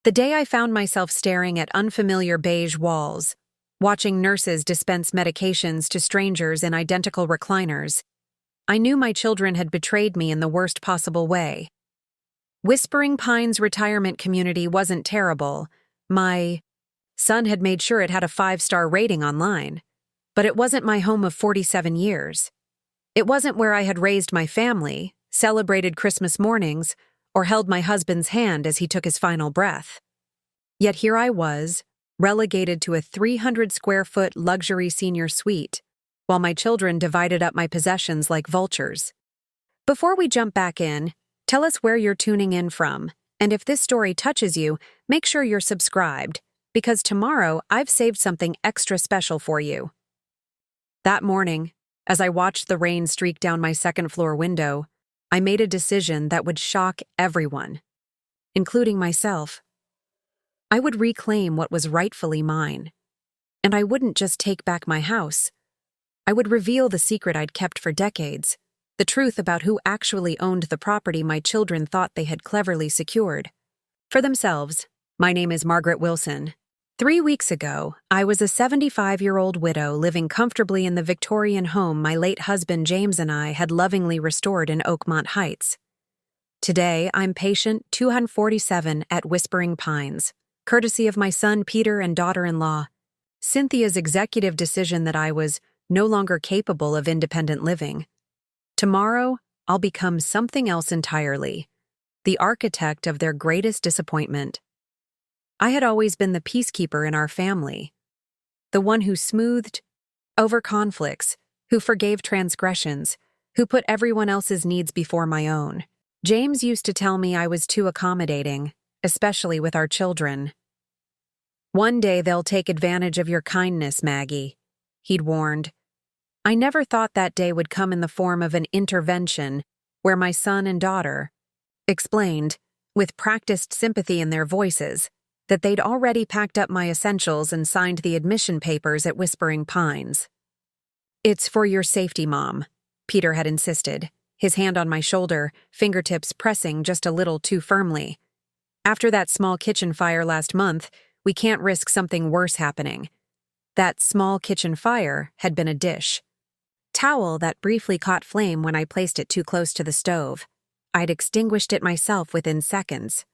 The day I found myself staring at unfamiliar beige walls, watching nurses dispense medications to strangers in identical recliners, I knew my children had betrayed me in the worst possible way. Whispering Pines retirement community wasn't terrible. My son had made sure it had a 5-star rating online. But it wasn't my home of 47 years. It wasn't where I had raised my family, celebrated Christmas mornings, or held my husband's hand as he took his final breath. Yet here I was, relegated to a 300-square-foot luxury senior suite, while my children divided up my possessions like vultures. Before we jump back in, tell us where you're tuning in from, and if this story touches you, make sure you're subscribed, because tomorrow I've saved something extra special for you. That morning, as I watched the rain streak down my second-floor window, I made a decision that would shock everyone, including myself. I would reclaim what was rightfully mine, and I wouldn't just take back my house. I would reveal the secret I'd kept for decades, the truth about who actually owned the property my children thought they had cleverly secured. For themselves, my name is Margaret Wilson. 3 weeks ago, I was a 75-year-old widow living comfortably in the Victorian home my late husband James and I had lovingly restored in Oakmont Heights. Today, I'm patient 247 at Whispering Pines, courtesy of my son Peter and daughter-in-law. Cynthia's executive decision that I was no longer capable of independent living. Tomorrow, I'll become something else entirely, the architect of their greatest disappointment. I had always been the peacekeeper in our family, the one who smoothed over conflicts, who forgave transgressions, who put everyone else's needs before my own. James used to tell me I was too accommodating, especially with our children. "One day they'll take advantage of your kindness, Maggie," he'd warned. I never thought that day would come in the form of an intervention where my son and daughter explained, with practiced sympathy in their voices, that they'd already packed up my essentials and signed the admission papers at Whispering Pines. "It's for your safety, Mom," Peter had insisted, his hand on my shoulder, fingertips pressing just a little too firmly. "After that small kitchen fire last month, we can't risk something worse happening." That small kitchen fire had been a dish towel that briefly caught flame when I placed it too close to the stove. I'd extinguished it myself within seconds.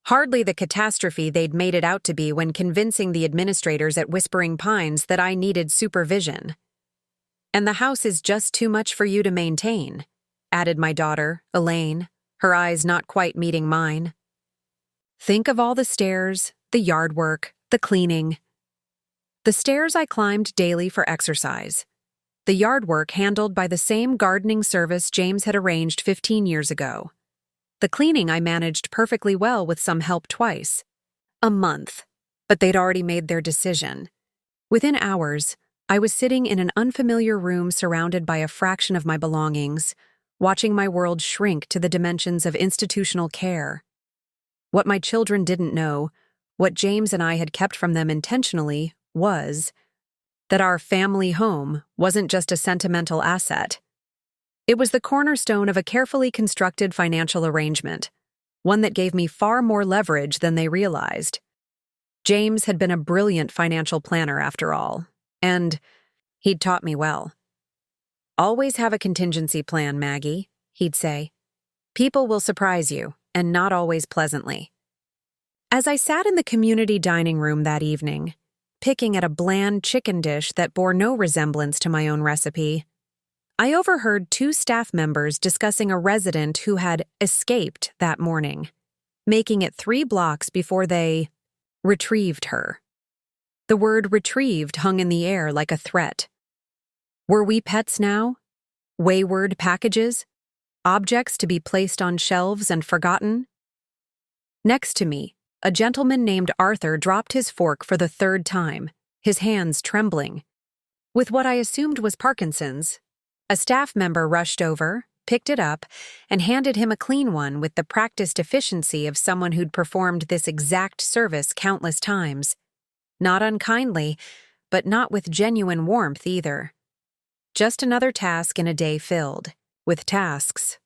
Hardly the catastrophe they'd made it out to be when convincing the administrators at Whispering Pines that I needed supervision. "And the house is just too much for you to maintain," added my daughter, Elaine, her eyes not quite meeting mine. "Think of all the stairs, the yard work, the cleaning." The stairs I climbed daily for exercise. The yard work handled by the same gardening service James had arranged 15 years ago. The cleaning I managed perfectly well with some help twice. A month, but they'd already made their decision. Within hours, I was sitting in an unfamiliar room surrounded by a fraction of my belongings, watching my world shrink to the dimensions of institutional care. What my children didn't know, what James and I had kept from them intentionally, was that our family home wasn't just a sentimental asset. It was the cornerstone of a carefully constructed financial arrangement, one that gave me far more leverage than they realized. James had been a brilliant financial planner after all, and he'd taught me well. "Always have a contingency plan, Maggie," he'd say. "People will surprise you, and not always pleasantly." As I sat in the community dining room that evening, picking at a bland chicken dish that bore no resemblance to my own recipe, I overheard 2 staff members discussing a resident who had escaped that morning, making it 3 blocks before they retrieved her. The word retrieved hung in the air like a threat. Were we pets now? Wayward packages? Objects to be placed on shelves and forgotten? Next to me, a gentleman named Arthur dropped his fork for the 3rd time, his hands trembling. With what I assumed was Parkinson's, a staff member rushed over, picked it up, and handed him a clean one with the practiced efficiency of someone who'd performed this exact service countless times. Not unkindly, but not with genuine warmth either. Just another task in a day filled with tasks.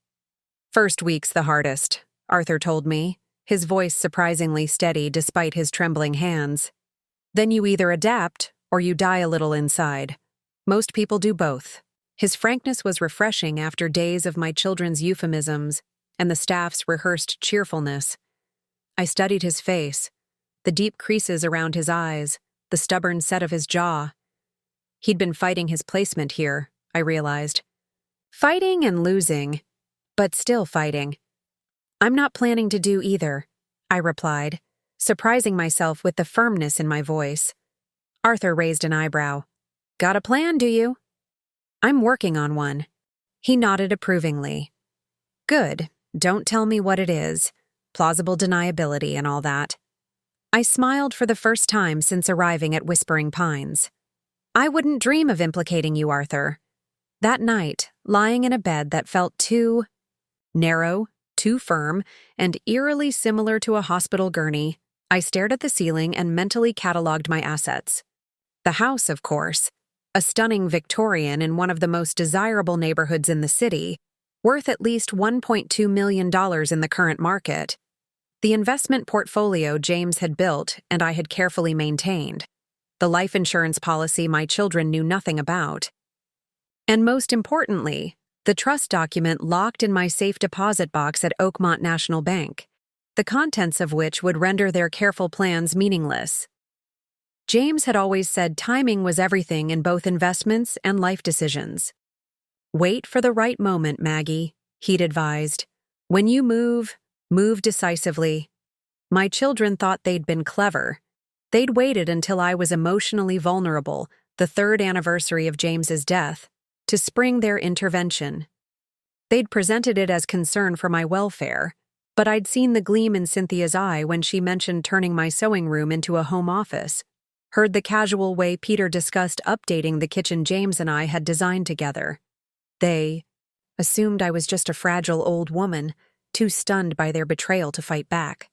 "First week's the hardest," Arthur told me, his voice surprisingly steady despite his trembling hands. "Then you either adapt or you die a little inside. Most people do both." His frankness was refreshing after days of my children's euphemisms and the staff's rehearsed cheerfulness. I studied his face, the deep creases around his eyes, the stubborn set of his jaw. He'd been fighting his placement here, I realized. Fighting and losing, but still fighting. "I'm not planning to do either," I replied, surprising myself with the firmness in my voice. Arthur raised an eyebrow. "Got a plan, do you?" "I'm working on one." He nodded approvingly. "Good. Don't tell me what it is. Plausible deniability and all that." I smiled for the first time since arriving at Whispering Pines. "I wouldn't dream of implicating you, Arthur." That night, lying in a bed that felt too narrow, too firm, and eerily similar to a hospital gurney, I stared at the ceiling and mentally cataloged my assets. The house, of course, a stunning Victorian in one of the most desirable neighborhoods in the city, worth at least $1.2 million in the current market. The investment portfolio James had built and I had carefully maintained. The life insurance policy my children knew nothing about. And most importantly, the trust document locked in my safe deposit box at Oakmont National Bank, the contents of which would render their careful plans meaningless. James had always said timing was everything in both investments and life decisions. "Wait for the right moment, Maggie," he'd advised. "When you move decisively." My children thought they'd been clever. They'd waited until I was emotionally vulnerable, the 3rd anniversary of James's death, to spring their intervention. They'd presented it as concern for my welfare, but I'd seen the gleam in Cynthia's eye when she mentioned turning my sewing room into a home office, heard the casual way Peter discussed updating the kitchen James and I had designed together. They assumed I was just a fragile old woman, too stunned by their betrayal to fight back.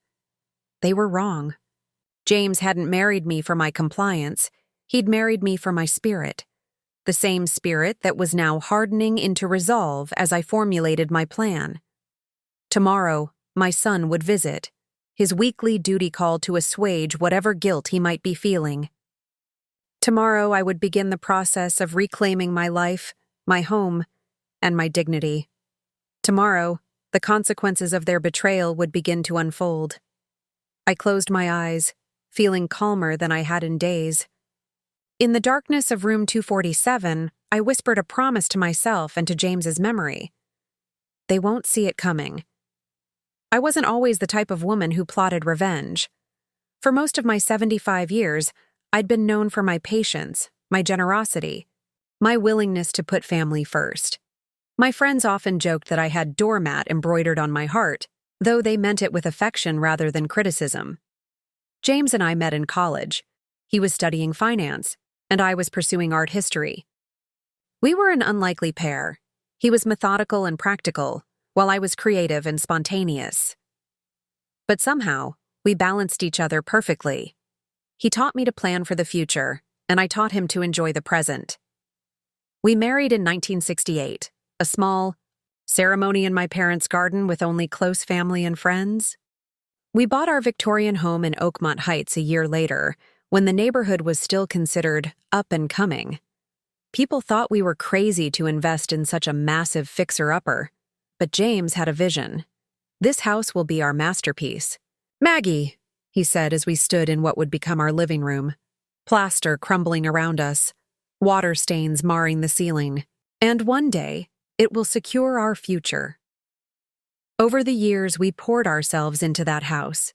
They were wrong. James hadn't married me for my compliance, he'd married me for my spirit. The same spirit that was now hardening into resolve as I formulated my plan. Tomorrow, my son would visit, his weekly duty call to assuage whatever guilt he might be feeling. Tomorrow I would begin the process of reclaiming my life, my home, and my dignity. Tomorrow, the consequences of their betrayal would begin to unfold. I closed my eyes, feeling calmer than I had in days. In the darkness of room 247, I whispered a promise to myself and to James's memory. They won't see it coming. I wasn't always the type of woman who plotted revenge. For most of my 75 years, I'd been known for my patience, my generosity, my willingness to put family first. My friends often joked that I had doormat embroidered on my heart, though they meant it with affection rather than criticism. James and I met in college. He was studying finance, and I was pursuing art history. We were an unlikely pair. He was methodical and practical, while I was creative and spontaneous. But somehow, we balanced each other perfectly. He taught me to plan for the future, and I taught him to enjoy the present. We married in 1968, a small ceremony in my parents' garden with only close family and friends. We bought our Victorian home in Oakmont Heights a year later, when the neighborhood was still considered up and coming. People thought we were crazy to invest in such a massive fixer-upper, but James had a vision. "This house will be our masterpiece." "Maggie," he said as we stood in what would become our living room, plaster crumbling around us, water stains marring the ceiling, "and one day, it will secure our future." Over the years, we poured ourselves into that house.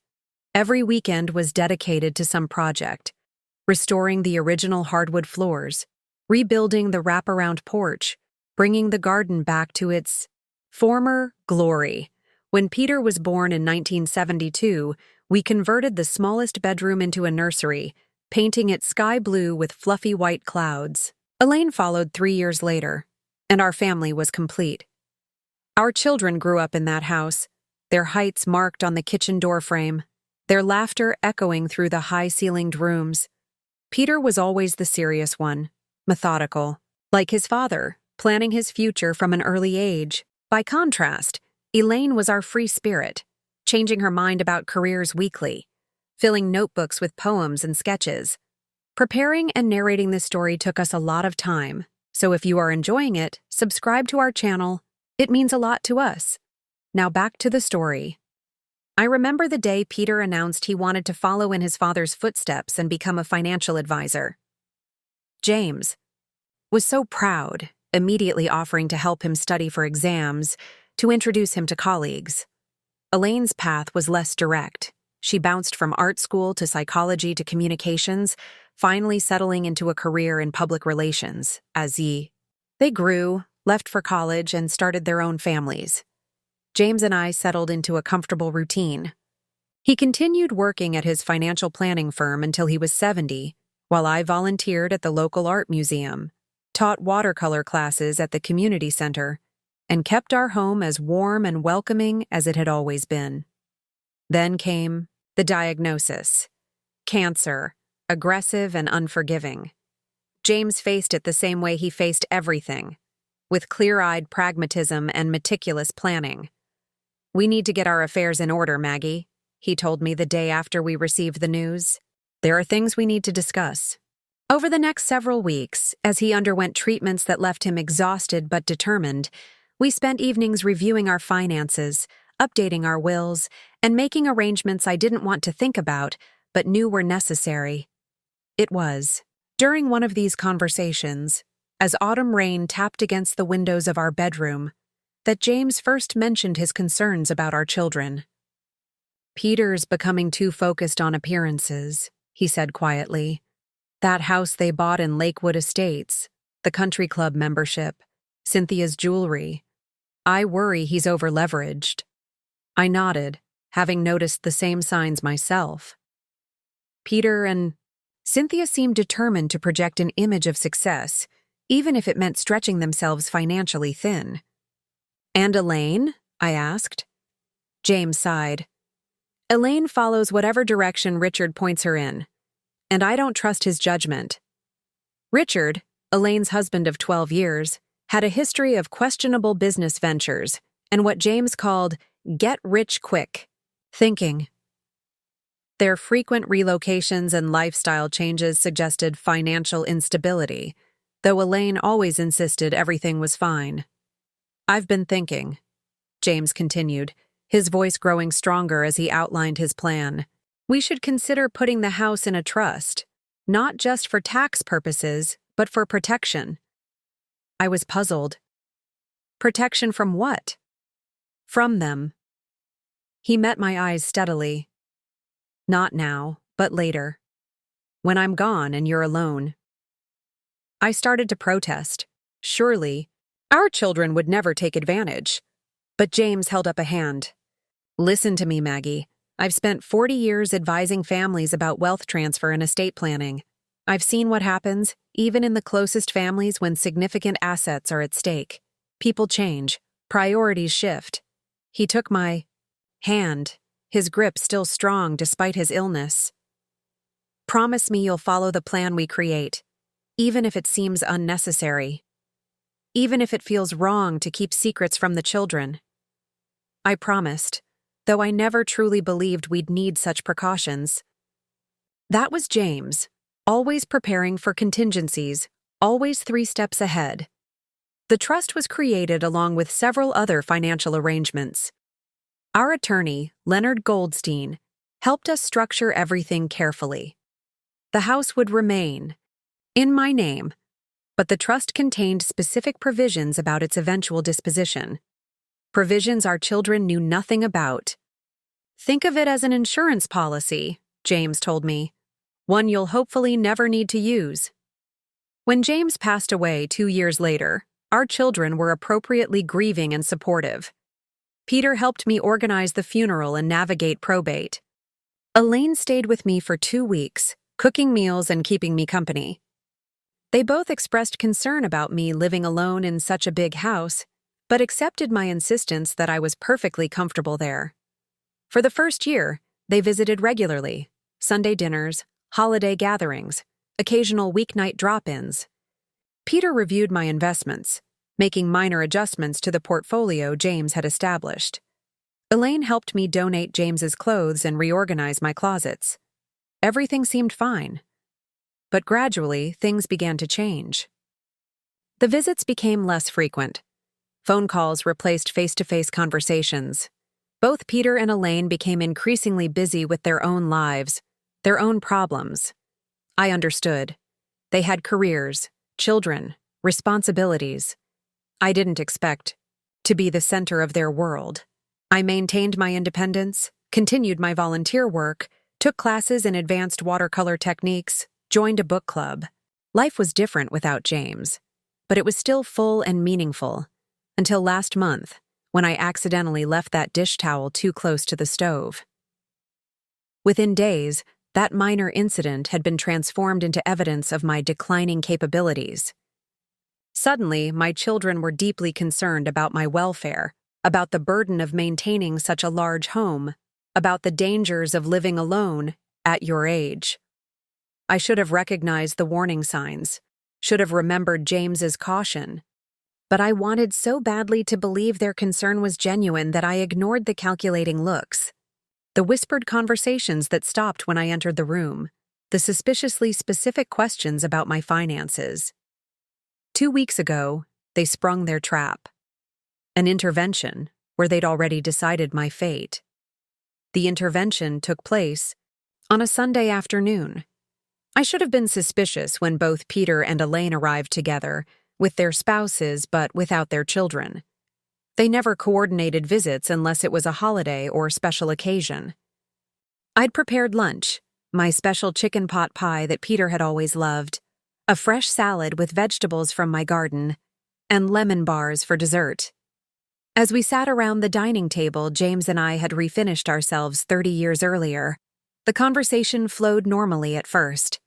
Every weekend was dedicated to some project, restoring the original hardwood floors, rebuilding the wraparound porch, bringing the garden back to its former glory. When Peter was born in 1972, we converted the smallest bedroom into a nursery, painting it sky blue with fluffy white clouds. Elaine followed 3 years later, and our family was complete. Our children grew up in that house, their heights marked on the kitchen doorframe, their laughter echoing through the high-ceilinged rooms. Peter was always the serious one, methodical, like his father, planning his future from an early age. By contrast, Elaine was our free spirit, changing her mind about careers weekly, filling notebooks with poems and sketches. Preparing and narrating this story took us a lot of time, so if you are enjoying it, subscribe to our channel. It means a lot to us. Now back to the story. I remember the day Peter announced he wanted to follow in his father's footsteps and become a financial advisor. James was so proud, immediately offering to help him study for exams, to introduce him to colleagues. Elaine's path was less direct. She bounced from art school to psychology to communications, finally settling into a career in public relations, they grew, left for college, and started their own families. James and I settled into a comfortable routine. He continued working at his financial planning firm until he was 70, while I volunteered at the local art museum, taught watercolor classes at the community center, and kept our home as warm and welcoming as it had always been. Then came the diagnosis: cancer, aggressive and unforgiving. James faced it the same way he faced everything, with clear-eyed pragmatism and meticulous planning. "We need to get our affairs in order, Maggie," he told me the day after we received the news. "There are things we need to discuss." Over the next several weeks, as he underwent treatments that left him exhausted but determined, we spent evenings reviewing our finances, updating our wills, and making arrangements I didn't want to think about but knew were necessary. It was during one of these conversations, as autumn rain tapped against the windows of our bedroom, that James first mentioned his concerns about our children. "Peter's becoming too focused on appearances," he said quietly. "That house they bought in Lakewood Estates, the country club membership, Cynthia's jewelry. I worry he's over-leveraged." I nodded, having noticed the same signs myself. Peter and Cynthia seemed determined to project an image of success, even if it meant stretching themselves financially thin. "And Elaine?" I asked. James sighed. "Elaine follows whatever direction Richard points her in, and I don't trust his judgment." Richard, Elaine's husband of 12 years, had a history of questionable business ventures and what James called get-rich-quick thinking. Their frequent relocations and lifestyle changes suggested financial instability, though Elaine always insisted everything was fine. "I've been thinking," James continued, his voice growing stronger as he outlined his plan. "We should consider putting the house in a trust, not just for tax purposes, but for protection." I was puzzled. Protection from what? From them. He met my eyes steadily. "Not now, but later. When I'm gone and you're alone." I started to protest. Surely, our children would never take advantage. But James held up a hand. "Listen to me, Maggie. I've spent 40 years advising families about wealth transfer and estate planning. I've seen what happens, even in the closest families, when significant assets are at stake. People change. Priorities shift." He took my hand, his grip still strong despite his illness. "Promise me you'll follow the plan we create, even if it seems unnecessary. Even if it feels wrong to keep secrets from the children." I promised, though I never truly believed we'd need such precautions. That was James, always preparing for contingencies, always 3 steps ahead. The trust was created along with several other financial arrangements. Our attorney, Leonard Goldstein, helped us structure everything carefully. The house would remain in my name, but the trust contained specific provisions about its eventual disposition. Provisions our children knew nothing about. "Think of it as an insurance policy," James told me. "One you'll hopefully never need to use." When James passed away 2 years later, our children were appropriately grieving and supportive. Peter helped me organize the funeral and navigate probate. Elaine stayed with me for 2 weeks, cooking meals and keeping me company. They both expressed concern about me living alone in such a big house, but accepted my insistence that I was perfectly comfortable there. For the first year, they visited regularly: Sunday dinners, holiday gatherings, occasional weeknight drop-ins. Peter reviewed my investments, making minor adjustments to the portfolio James had established. Elaine helped me donate James's clothes and reorganize my closets. Everything seemed fine. But gradually, things began to change. The visits became less frequent. Phone calls replaced face-to-face conversations. Both Peter and Elaine became increasingly busy with their own lives, their own problems. I understood. They had careers, children, responsibilities. I didn't expect to be the center of their world. I maintained my independence, continued my volunteer work, took classes in advanced watercolor techniques, joined a book club. Life was different without James, but it was still full and meaningful, until last month, when I accidentally left that dish towel too close to the stove. Within days, that minor incident had been transformed into evidence of my declining capabilities. Suddenly, my children were deeply concerned about my welfare, about the burden of maintaining such a large home, about the dangers of living alone at your age. I should have recognized the warning signs, should have remembered James's caution. But I wanted so badly to believe their concern was genuine that I ignored the calculating looks, the whispered conversations that stopped when I entered the room, the suspiciously specific questions about my finances. 2 weeks ago, they sprung their trap. An intervention where they'd already decided my fate. The intervention took place on a Sunday afternoon. I should have been suspicious when both Peter and Elaine arrived together, with their spouses but without their children. They never coordinated visits unless it was a holiday or special occasion. I'd prepared lunch, my special chicken pot pie that Peter had always loved, a fresh salad with vegetables from my garden, and lemon bars for dessert. As we sat around the dining table James and I had refinished ourselves 30 years earlier, the conversation flowed normally at first.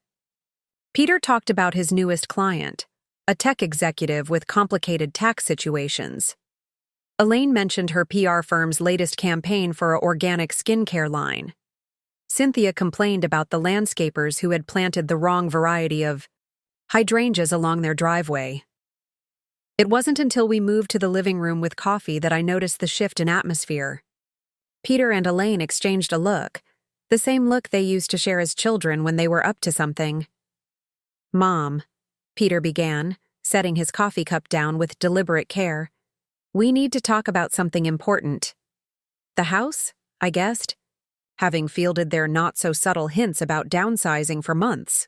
Peter talked about his newest client, a tech executive with complicated tax situations. Elaine mentioned her PR firm's latest campaign for an organic skincare line. Cynthia complained about the landscapers who had planted the wrong variety of hydrangeas along their driveway. It wasn't until we moved to the living room with coffee that I noticed the shift in atmosphere. Peter and Elaine exchanged a look, the same look they used to share as children when they were up to something. "Mom," Peter began, setting his coffee cup down with deliberate care, "we need to talk about something important." "The house?" I guessed, having fielded their not-so-subtle hints about downsizing for months.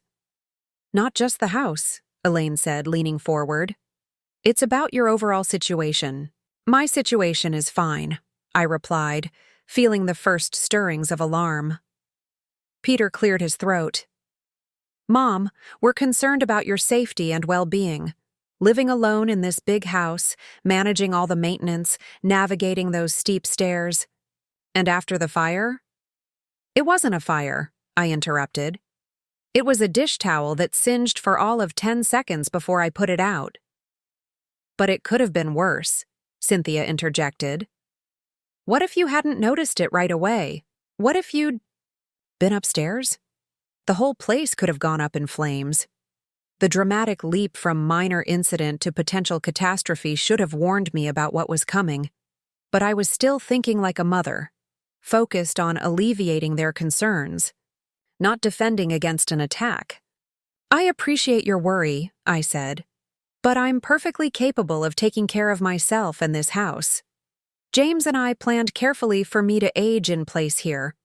"Not just the house," Elaine said, leaning forward. "It's about your overall situation." "My situation is fine," I replied, feeling the first stirrings of alarm. Peter cleared his throat. "Mom, we're concerned about your safety and well-being. Living alone in this big house, managing all the maintenance, navigating those steep stairs. And after the fire?" "It wasn't a fire," I interrupted. "It was a dish towel that singed for all of 10 seconds before I put it out." "But it could have been worse," Cynthia interjected. "What if you hadn't noticed it right away? What if you'd been upstairs? The whole place could have gone up in flames." The dramatic leap from minor incident to potential catastrophe should have warned me about what was coming. But I was still thinking like a mother, focused on alleviating their concerns, not defending against an attack. "I appreciate your worry," I said, "but I'm perfectly capable of taking care of myself and this house. James and I planned carefully for me to age in place here.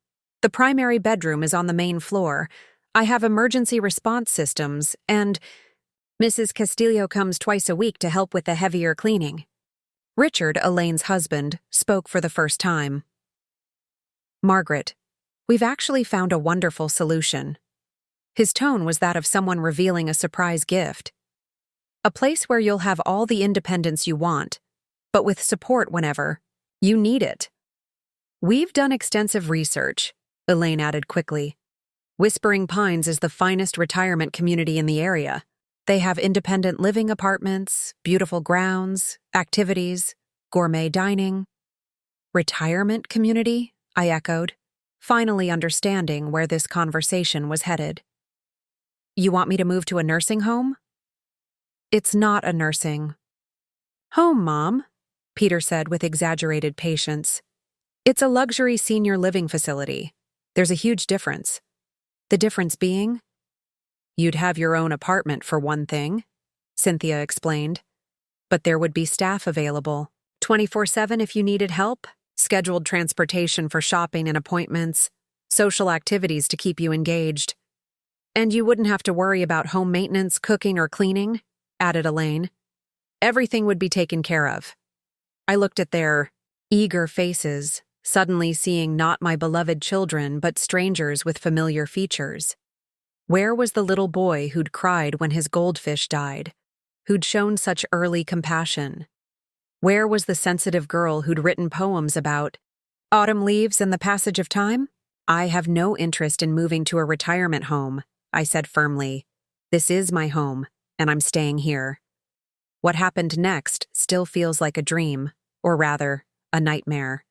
The primary bedroom is on the main floor. I have emergency response systems, and Mrs. Castillo comes twice a week to help with the heavier cleaning." Richard, Elaine's husband, spoke for the first time. "Margaret, we've actually found a wonderful solution." His tone was that of someone revealing a surprise gift. "A place where you'll have all the independence you want, but with support whenever you need it." "We've done extensive research," Elaine added quickly. "Whispering Pines is the finest retirement community in the area. They have independent living apartments, beautiful grounds, activities, gourmet dining." "Retirement community?" I echoed, finally understanding where this conversation was headed. "You want me to move to a nursing home?" "It's not a nursing home, Mom," Peter said with exaggerated patience. It's a luxury senior living facility. There's a huge difference. The difference being, you'd have your own apartment for one thing, Cynthia explained. But there would be staff available, 24/7 if you needed help, scheduled transportation for shopping and appointments, social activities to keep you engaged. And you wouldn't have to worry about home maintenance, cooking, or cleaning, added Elaine. Everything would be taken care of. I looked at their eager faces, suddenly seeing not my beloved children but strangers with familiar features. Where was the little boy who'd cried when his goldfish died, who'd shown such early compassion? Where was the sensitive girl who'd written poems about autumn leaves and the passage of time? I have no interest in moving to a retirement home, I said firmly. This is my home, and I'm staying here. What happened next still feels like a dream, or rather, a nightmare.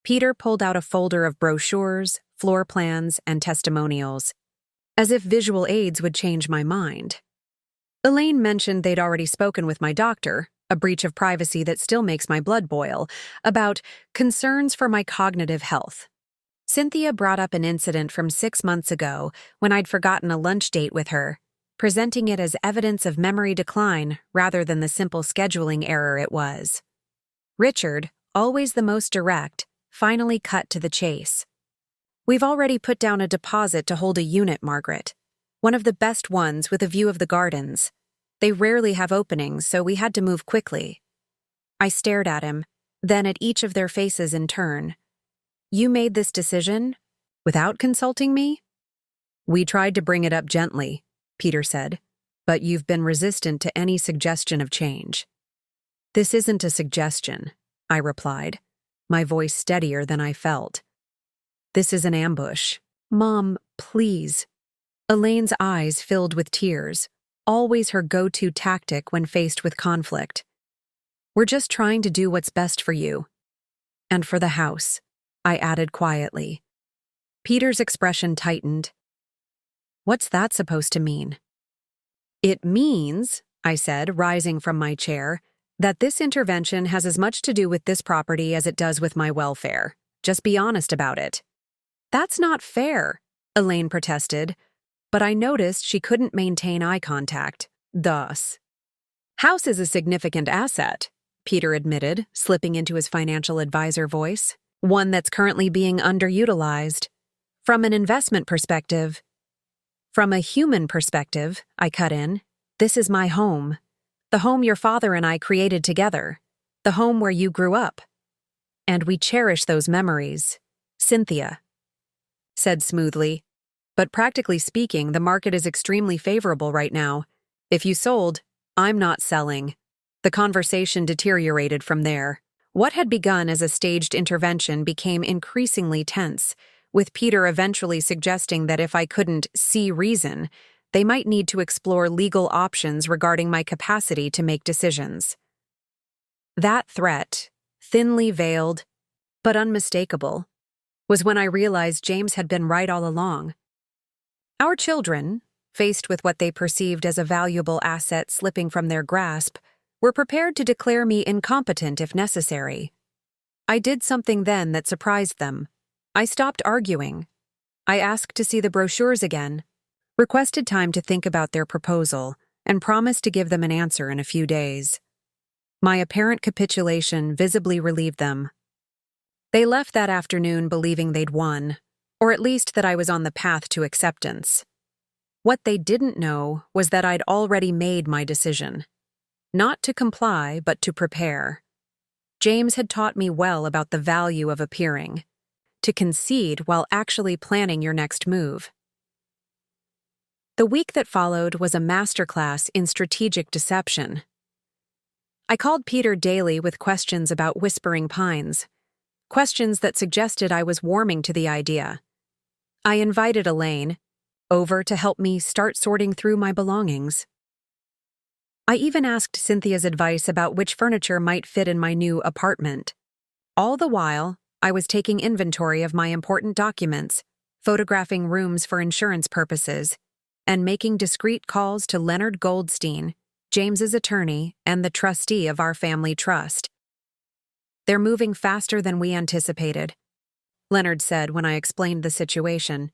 Peter pulled out a folder of brochures, floor plans, and testimonials, as if visual aids would change my mind. Elaine mentioned they'd already spoken with my doctor, a breach of privacy that still makes my blood boil, about concerns for my cognitive health. Cynthia brought up an incident from 6 months ago when I'd forgotten a lunch date with her, presenting it as evidence of memory decline rather than the simple scheduling error it was. Richard, always the most direct, finally cut to the chase. We've already put down a deposit to hold a unit, Margaret. One of the best ones with a view of the gardens. They rarely have openings, so we had to move quickly. I stared at him, then at each of their faces in turn. You made this decision without consulting me? We tried to bring it up gently, Peter said, but you've been resistant to any suggestion of change. This isn't a suggestion, I replied, my voice steadier than I felt. This is an ambush. Mom, please. Elaine's eyes filled with tears, always her go-to tactic when faced with conflict. We're just trying to do what's best for you. And for the house, I added quietly. Peter's expression tightened. What's that supposed to mean? It means, I said, rising from my chair, that this intervention has as much to do with this property as it does with my welfare. Just be honest about it. That's not fair, Elaine protested, but I noticed she couldn't maintain eye contact. Thus, house is a significant asset, Peter admitted, slipping into his financial advisor voice, one that's currently being underutilized. From an investment perspective, from a human perspective, I cut in, this is my home. The home your father and I created together. The home where you grew up. And we cherish those memories. Cynthia said smoothly. But practically speaking, the market is extremely favorable right now. If you sold, I'm not selling. The conversation deteriorated from there. What had begun as a staged intervention became increasingly tense, with Peter eventually suggesting that if I couldn't see reason, they might need to explore legal options regarding my capacity to make decisions. That threat, thinly veiled, but unmistakable, was when I realized James had been right all along. Our children, faced with what they perceived as a valuable asset slipping from their grasp, were prepared to declare me incompetent if necessary. I did something then that surprised them. I stopped arguing. I asked to see the brochures again, requested time to think about their proposal, and promised to give them an answer in a few days. My apparent capitulation visibly relieved them. They left that afternoon believing they'd won, or at least that I was on the path to acceptance. What they didn't know was that I'd already made my decision. Not to comply, but to prepare. James had taught me well about the value of appearing, to concede while actually planning your next move. The week that followed was a masterclass in strategic deception. I called Peter daily with questions about Whispering Pines, questions that suggested I was warming to the idea. I invited Elaine over to help me start sorting through my belongings. I even asked Cynthia's advice about which furniture might fit in my new apartment. All the while, I was taking inventory of my important documents, photographing rooms for insurance purposes, and making discreet calls to Leonard Goldstein, James's attorney and the trustee of our family trust. They're moving faster than we anticipated, Leonard said when I explained the situation.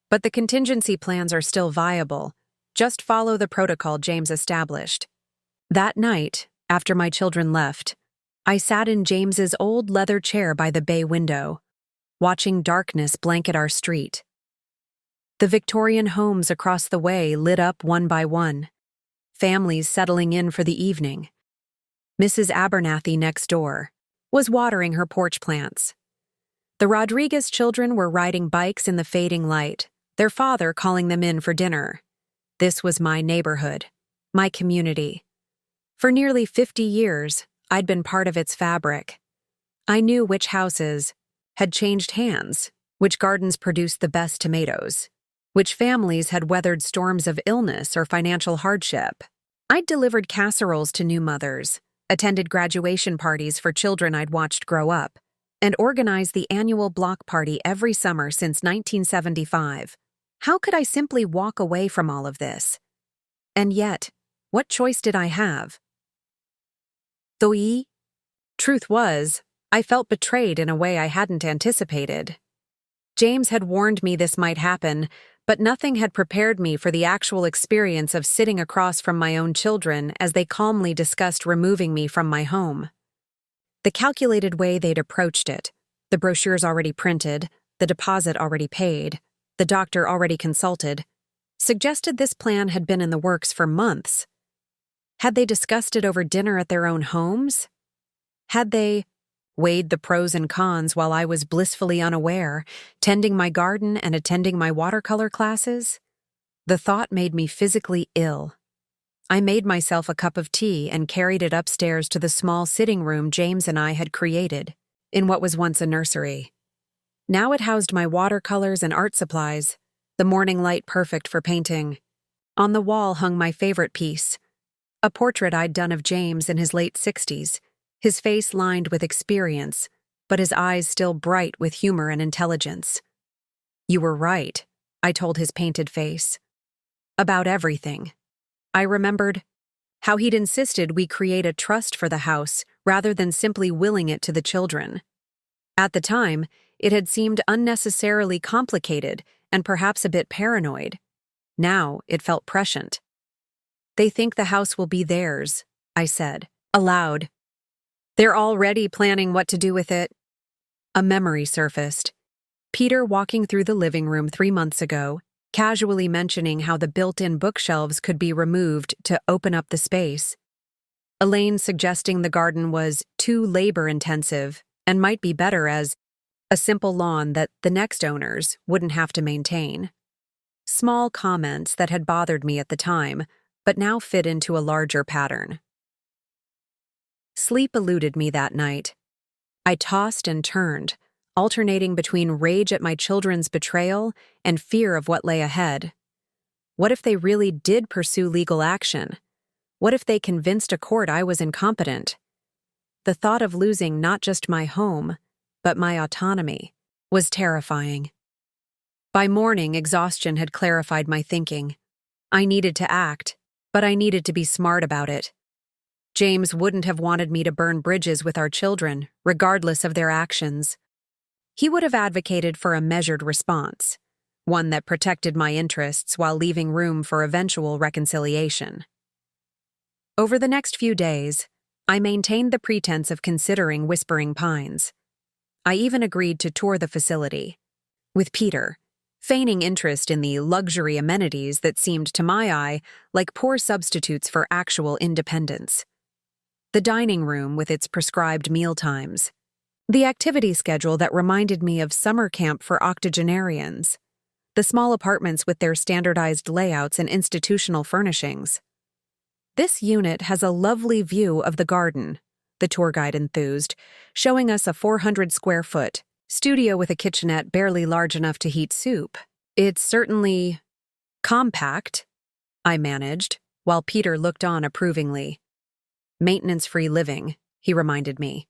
But the contingency plans are still viable. Just follow the protocol James established. That night, after my children left, I sat in James's old leather chair by the bay window, watching darkness blanket our street. The Victorian homes across the way lit up one by one, families settling in for the evening. Mrs. Abernathy next door was watering her porch plants. The Rodriguez children were riding bikes in the fading light, their father calling them in for dinner. This was my neighborhood, my community. For nearly 50 years, I'd been part of its fabric. I knew which houses had changed hands, which gardens produced the best tomatoes, which families had weathered storms of illness or financial hardship. I'd delivered casseroles to new mothers, attended graduation parties for children I'd watched grow up, and organized the annual block party every summer since 1975. How could I simply walk away from all of this? And yet, what choice did I have? Truth was, I felt betrayed in a way I hadn't anticipated. James had warned me this might happen, but nothing had prepared me for the actual experience of sitting across from my own children as they calmly discussed removing me from my home. The calculated way they'd approached it, the brochures already printed, the deposit already paid, the doctor already consulted, suggested this plan had been in the works for months. Had they discussed it over dinner at their own homes? Had they weighed the pros and cons while I was blissfully unaware, tending my garden and attending my watercolor classes? The thought made me physically ill. I made myself a cup of tea and carried it upstairs to the small sitting room James and I had created, in what was once a nursery. Now it housed my watercolors and art supplies, the morning light perfect for painting. On the wall hung my favorite piece, a portrait I'd done of James in his late 60s, his face lined with experience, but his eyes still bright with humor and intelligence. "You were right," I told his painted face. About everything. I remembered how he'd insisted we create a trust for the house rather than simply willing it to the children. At the time, it had seemed unnecessarily complicated and perhaps a bit paranoid. Now it felt prescient. "They think the house will be theirs," I said, aloud. "They're already planning what to do with it." A memory surfaced. Peter walking through the living room 3 months ago, casually mentioning how the built-in bookshelves could be removed to open up the space. Elaine suggesting the garden was too labor-intensive and might be better as a simple lawn that the next owners wouldn't have to maintain. Small comments that had bothered me at the time, but now fit into a larger pattern. Sleep eluded me that night. I tossed and turned, alternating between rage at my children's betrayal and fear of what lay ahead. What if they really did pursue legal action? What if they convinced a court I was incompetent? The thought of losing not just my home, but my autonomy, was terrifying. By morning, exhaustion had clarified my thinking. I needed to act, but I needed to be smart about it. James wouldn't have wanted me to burn bridges with our children, regardless of their actions. He would have advocated for a measured response, one that protected my interests while leaving room for eventual reconciliation. Over the next few days, I maintained the pretense of considering Whispering Pines. I even agreed to tour the facility, with Peter, feigning interest in the luxury amenities that seemed to my eye like poor substitutes for actual independence. The dining room with its prescribed meal times, the activity schedule that reminded me of summer camp for octogenarians, the small apartments with their standardized layouts and institutional furnishings. "This unit has a lovely view of the garden," the tour guide enthused, showing us a 400-square-foot studio with a kitchenette barely large enough to heat soup. "It's certainly compact," I managed, while Peter looked on approvingly. "Maintenance-free living," he reminded me.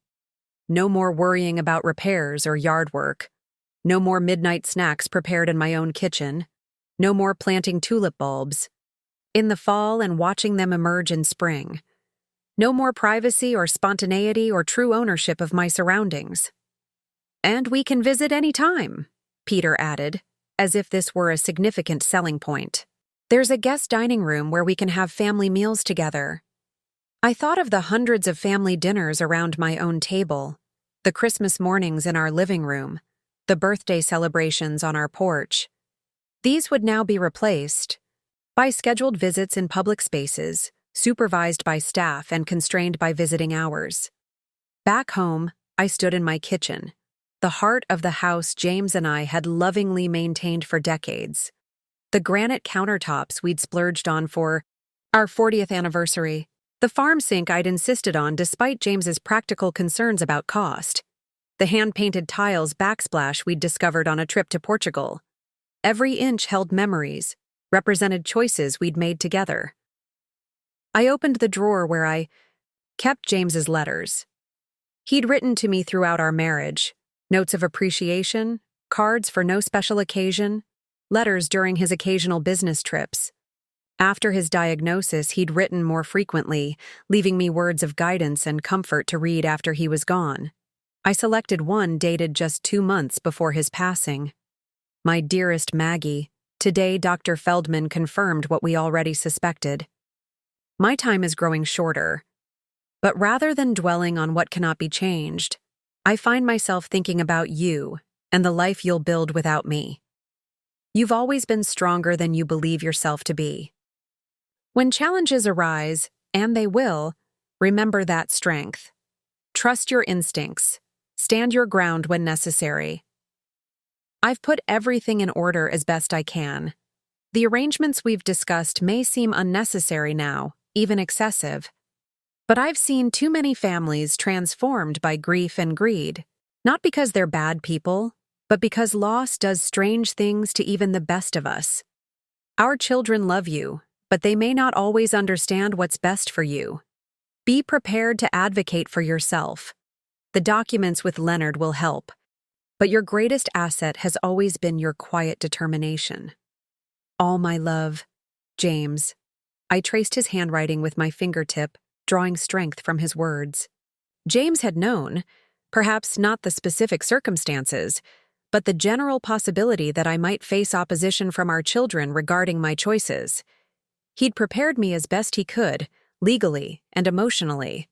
"No more worrying about repairs or yard work. No more midnight snacks prepared in my own kitchen. No more planting tulip bulbs in the fall and watching them emerge in spring. No more privacy or spontaneity or true ownership of my surroundings. And we can visit any time, Peter added, as if this were a significant selling point. There's a guest dining room where we can have family meals together. I thought of the hundreds of family dinners around my own table, the Christmas mornings in our living room, the birthday celebrations on our porch. These would now be replaced by scheduled visits in public spaces, supervised by staff and constrained by visiting hours. Back home, I stood in my kitchen, the heart of the house James and I had lovingly maintained for decades. The granite countertops we'd splurged on for our 40th anniversary, the farm sink I'd insisted on despite James's practical concerns about cost, the hand-painted tiles backsplash we'd discovered on a trip to Portugal. Every inch held memories, represented choices we'd made together. I opened the drawer where I kept James's letters. He'd written to me throughout our marriage, notes of appreciation, cards for no special occasion, letters during his occasional business trips. After his diagnosis, he'd written more frequently, leaving me words of guidance and comfort to read after he was gone. I selected one dated just 2 months before his passing. My dearest Maggie, today Dr. Feldman confirmed what we already suspected. My time is growing shorter, but rather than dwelling on what cannot be changed, I find myself thinking about you and the life you'll build without me. You've always been stronger than you believe yourself to be. When challenges arise, and they will, remember that strength. Trust your instincts. Stand your ground when necessary. I've put everything in order as best I can. The arrangements we've discussed may seem unnecessary now, even excessive. But I've seen too many families transformed by grief and greed, not because they're bad people, but because loss does strange things to even the best of us. Our children love you, but they may not always understand what's best for you. Be prepared to advocate for yourself. The documents with Leonard will help, but your greatest asset has always been your quiet determination. All my love, James. I traced his handwriting with my fingertip, drawing strength from his words. James had known, perhaps not the specific circumstances, but the general possibility that I might face opposition from our children regarding my choices. He'd prepared me as best he could, legally and emotionally.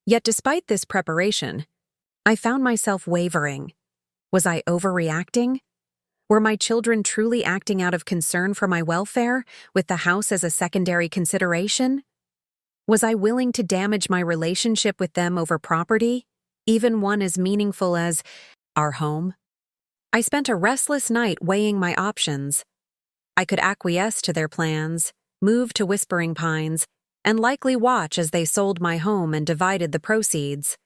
Yet despite this preparation, I found myself wavering. Was I overreacting? Were my children truly acting out of concern for my welfare, with the house as a secondary consideration? Was I willing to damage my relationship with them over property, even one as meaningful as our home? I spent a restless night weighing my options. I could acquiesce to their plans, move to Whispering Pines, and likely watch as they sold my home and divided the proceeds.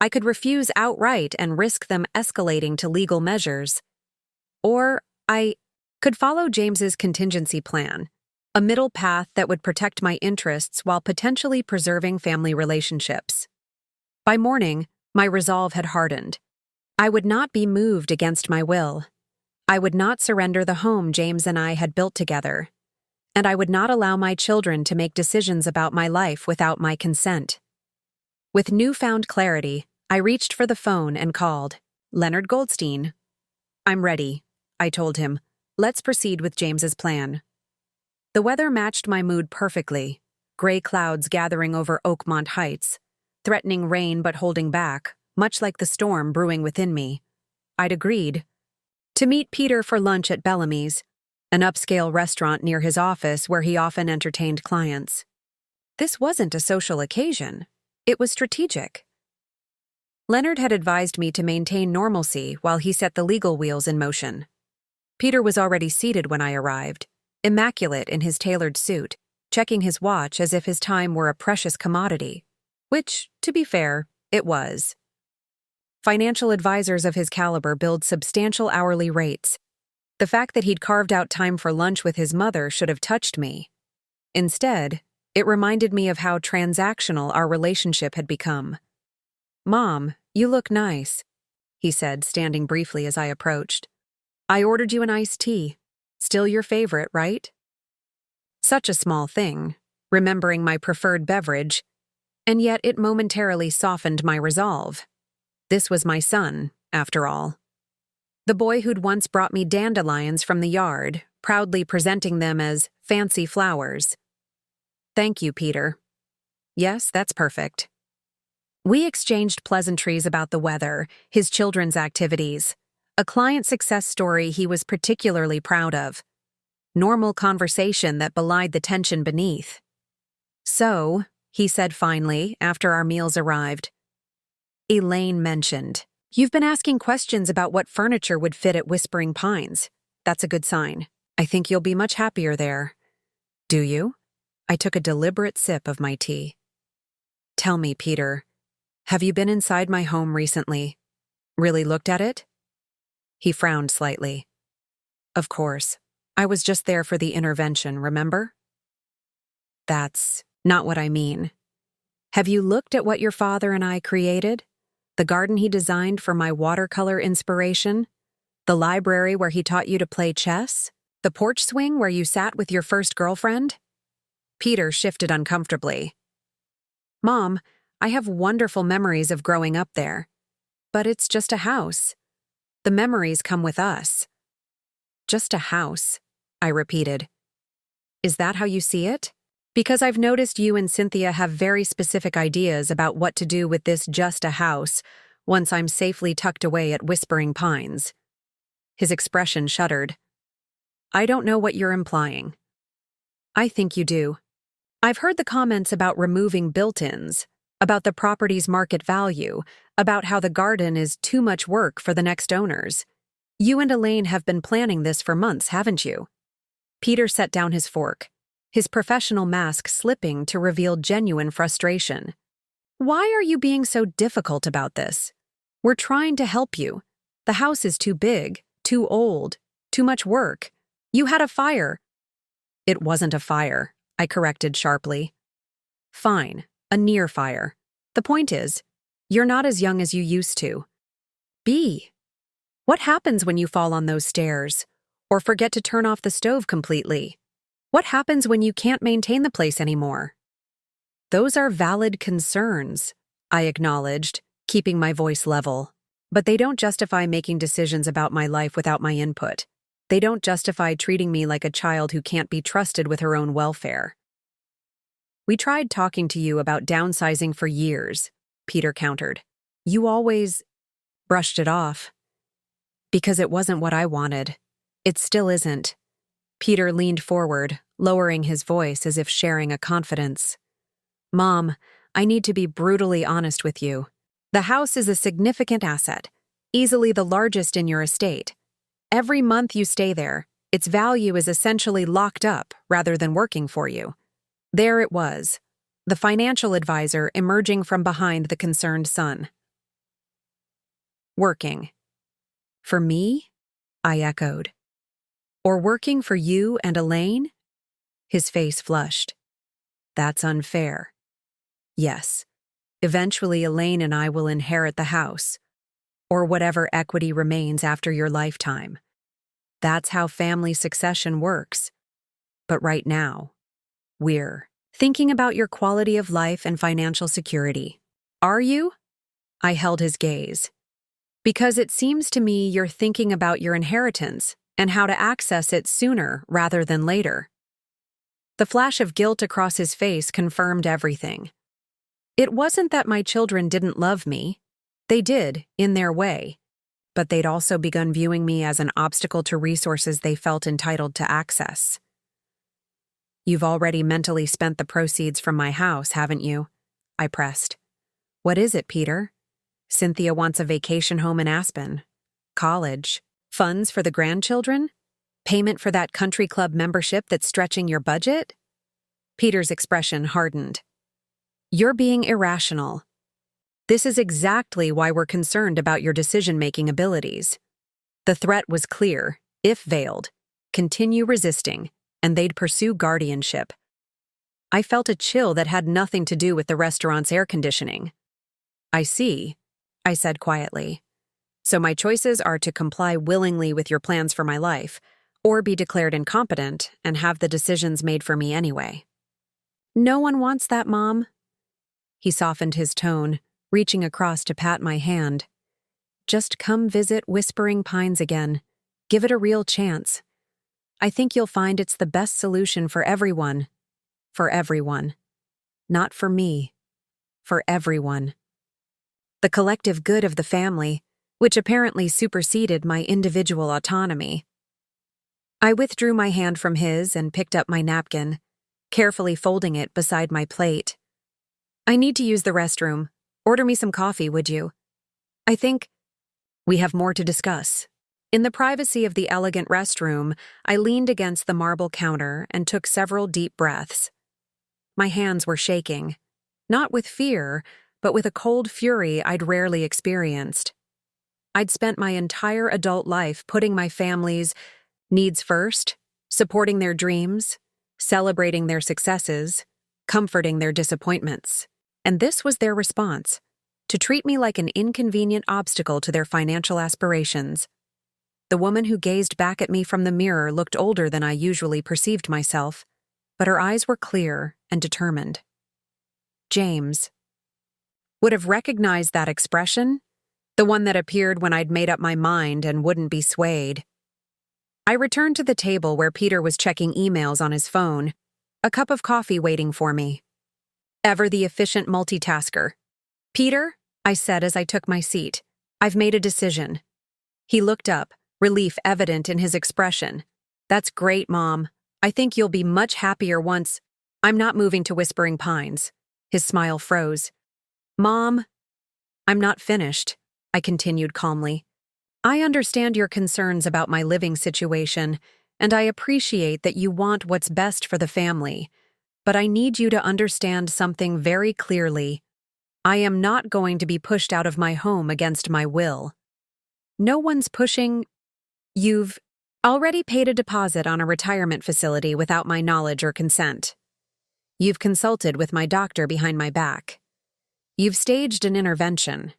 I could refuse outright and risk them escalating to legal measures. Or I could follow James's contingency plan, a middle path that would protect my interests while potentially preserving family relationships. By morning, my resolve had hardened. I would not be moved against my will. I would not surrender the home James and I had built together. And I would not allow my children to make decisions about my life without my consent. With newfound clarity, I reached for the phone and called. Leonard Goldstein. I'm ready, I told him. Let's proceed with James's plan. The weather matched my mood perfectly. Gray clouds gathering over Oakmont Heights, threatening rain but holding back, much like the storm brewing within me. I'd agreed to meet Peter for lunch at Bellamy's, an upscale restaurant near his office where he often entertained clients. This wasn't a social occasion. It was strategic. Leonard had advised me to maintain normalcy while he set the legal wheels in motion. Peter was already seated when I arrived, immaculate in his tailored suit, checking his watch as if his time were a precious commodity, which, to be fair, it was. Financial advisors of his caliber billed substantial hourly rates. The fact that he'd carved out time for lunch with his mother should have touched me. Instead, it reminded me of how transactional our relationship had become. "Mom, you look nice," he said, standing briefly as I approached. "I ordered you an iced tea. Still your favorite, right?" Such a small thing, remembering my preferred beverage, and yet it momentarily softened my resolve. This was my son, after all. The boy who'd once brought me dandelions from the yard, proudly presenting them as fancy flowers. Thank you, Peter. Yes, that's perfect. We exchanged pleasantries about the weather, his children's activities, a client success story he was particularly proud of. Normal conversation that belied the tension beneath. So, he said finally, after our meals arrived. Elaine mentioned, "You've been asking questions about what furniture would fit at Whispering Pines. That's a good sign. I think you'll be much happier there." "Do you?" I took a deliberate sip of my tea. "Tell me, Peter, have you been inside my home recently? Really looked at it?" He frowned slightly. "Of course. I was just there for the intervention, remember?" "That's not what I mean. Have you looked at what your father and I created? The garden he designed for my watercolor inspiration? The library where he taught you to play chess? The porch swing where you sat with your first girlfriend?" Peter shifted uncomfortably. "Mom, I have wonderful memories of growing up there. But it's just a house. The memories come with us." "Just a house," I repeated. "Is that how you see it? Because I've noticed you and Cynthia have very specific ideas about what to do with this just a house once I'm safely tucked away at Whispering Pines." His expression shuddered. "I don't know what you're implying." "I think you do. I've heard the comments about removing built-ins, about the property's market value, about how the garden is too much work for the next owners. You and Elaine have been planning this for months, haven't you?" Peter set down his fork, his professional mask slipping to reveal genuine frustration. "Why are you being so difficult about this? We're trying to help you. The house is too big, too old, too much work. You had a fire." "It wasn't a fire," I corrected sharply. "Fine, a near fire. The point is, you're not as young as you used to be. What happens when you fall on those stairs, or forget to turn off the stove completely? What happens when you can't maintain the place anymore?" "Those are valid concerns," I acknowledged, keeping my voice level. "But they don't justify making decisions about my life without my input. They don't justify treating me like a child who can't be trusted with her own welfare." "We tried talking to you about downsizing for years," Peter countered. "You always brushed it off." "Because it wasn't what I wanted. It still isn't." Peter leaned forward, lowering his voice as if sharing a confidence. "Mom, I need to be brutally honest with you. The house is a significant asset, easily the largest in your estate. Every month you stay there, its value is essentially locked up rather than working for you." There it was, the financial advisor emerging from behind the concerned son. "Working. For me?" I echoed. "Or working for you and Elaine?" His face flushed. "That's unfair. Yes, eventually Elaine and I will inherit the house, or whatever equity remains after your lifetime. That's how family succession works. But right now, we're thinking about your quality of life and financial security. Are you?" I held his gaze. "Because it seems to me you're thinking about your inheritance and how to access it sooner rather than later." The flash of guilt across his face confirmed everything. It wasn't that my children didn't love me. They did, in their way. But they'd also begun viewing me as an obstacle to resources they felt entitled to access. "You've already mentally spent the proceeds from my house, haven't you?" I pressed. "What is it, Peter? Cynthia wants a vacation home in Aspen. College. Funds for the grandchildren? Payment for that country club membership that's stretching your budget?" Peter's expression hardened. "You're being irrational. This is exactly why we're concerned about your decision-making abilities." The threat was clear, if veiled. Continue resisting, and they'd pursue guardianship. I felt a chill that had nothing to do with the restaurant's air conditioning. "I see," I said quietly. "So my choices are to comply willingly with your plans for my life, or be declared incompetent and have the decisions made for me anyway." "No one wants that, Mom." He softened his tone, reaching across to pat my hand. Just come visit Whispering Pines again. Give it a real chance. I think you'll find it's the best solution for everyone. For everyone. Not for me. For everyone. The collective good of the family, which apparently superseded my individual autonomy. I withdrew my hand from his and picked up my napkin, carefully folding it beside my plate. I need to use the restroom. Order me some coffee, would you? I think we have more to discuss. In the privacy of the elegant restroom, I leaned against the marble counter and took several deep breaths. My hands were shaking, not with fear, but with a cold fury I'd rarely experienced. I'd spent my entire adult life putting my family's needs first, supporting their dreams, celebrating their successes, comforting their disappointments. And this was their response, to treat me like an inconvenient obstacle to their financial aspirations. The woman who gazed back at me from the mirror looked older than I usually perceived myself, but her eyes were clear and determined. James would have recognized that expression, the one that appeared when I'd made up my mind and wouldn't be swayed. I returned to the table where Peter was checking emails on his phone, a cup of coffee waiting for me. Ever the efficient multitasker. Peter, I said as I took my seat, I've made a decision. He looked up, relief evident in his expression. That's great, Mom. I think you'll be much happier once. I'm not moving to Whispering Pines. His smile froze. Mom, I'm not finished, I continued calmly. I understand your concerns about my living situation, and I appreciate that you want what's best for the family. But I need you to understand something very clearly. I am not going to be pushed out of my home against my will. No one's pushing. You've already paid a deposit on a retirement facility without my knowledge or consent. You've consulted with my doctor behind my back. You've staged an intervention.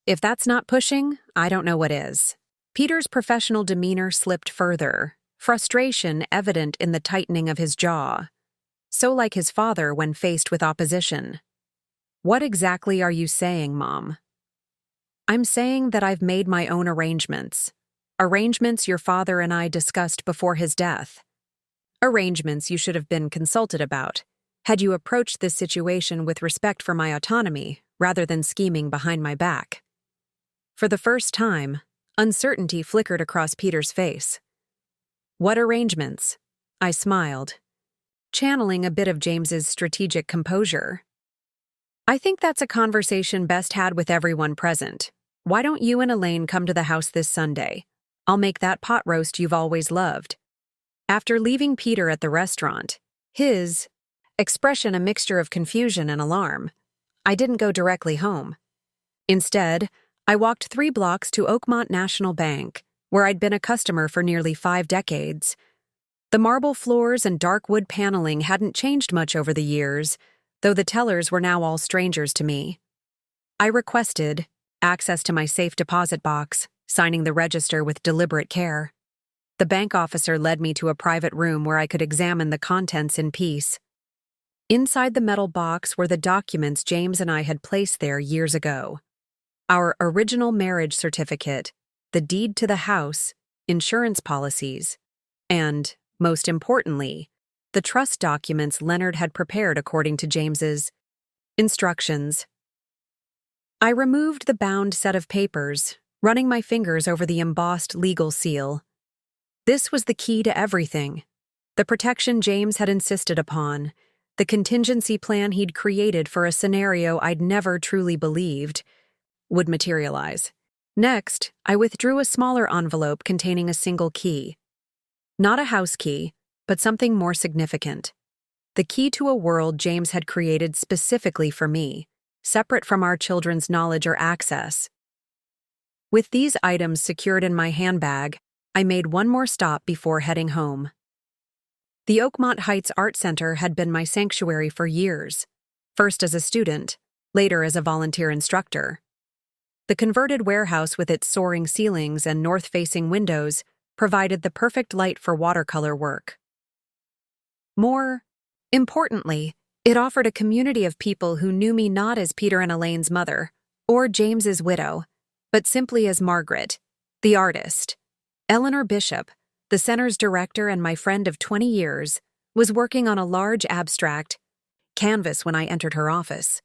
If that's not pushing, I don't know what is. Peter's professional demeanor slipped further, frustration evident in the tightening of his jaw. So like his father when faced with opposition. What exactly are you saying, Mom? I'm saying that I've made my own arrangements. Arrangements your father and I discussed before his death. Arrangements you should have been consulted about, had you approached this situation with respect for my autonomy rather than scheming behind my back. For the first time, uncertainty flickered across Peter's face. What arrangements? I smiled, channeling a bit of James's strategic composure. I think that's a conversation best had with everyone present. Why don't you and Elaine come to the house this Sunday? I'll make that pot roast you've always loved. After leaving Peter at the restaurant, his expression a mixture of confusion and alarm, I didn't go directly home. Instead, I walked 3 blocks to Oakmont National Bank, where I'd been a customer for nearly 5 decades. The marble floors and dark wood paneling hadn't changed much over the years, though the tellers were now all strangers to me. I requested access to my safe deposit box, signing the register with deliberate care. The bank officer led me to a private room where I could examine the contents in peace. Inside the metal box were the documents James and I had placed there years ago. Our original marriage certificate, the deed to the house, insurance policies, and, most importantly, the trust documents Leonard had prepared according to James's instructions. I removed the bound set of papers, running my fingers over the embossed legal seal. This was the key to everything. The protection James had insisted upon, the contingency plan he'd created for a scenario I'd never truly believed would materialize. Next, I withdrew a smaller envelope containing a single key. Not a house key, but something more significant. The key to a world James had created specifically for me, separate from our children's knowledge or access. With these items secured in my handbag, I made one more stop before heading home. The Oakmont Heights Art Center had been my sanctuary for years, first as a student, later as a volunteer instructor. The converted warehouse with its soaring ceilings and north-facing windows provided the perfect light for watercolor work. More importantly, It offered a community of people who knew me not as Peter and Elaine's mother, or James's widow, but simply as Margaret, the artist. Eleanor Bishop, the center's director and my friend of 20 years, was working on a large abstract canvas when I entered her office.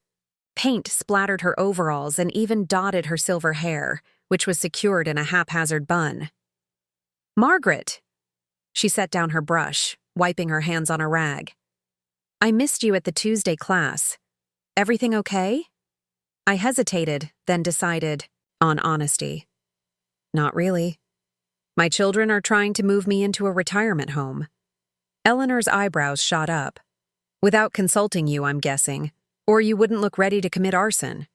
Paint splattered her overalls and even dotted her silver hair, which was secured in a haphazard bun. "Margaret!" She set down her brush, wiping her hands on a rag. "I missed you at the Tuesday class. Everything okay?" I hesitated, then decided on honesty. "Not really. My children are trying to move me into a retirement home." Eleanor's eyebrows shot up. "Without consulting you, I'm guessing, or you wouldn't look ready to commit arson."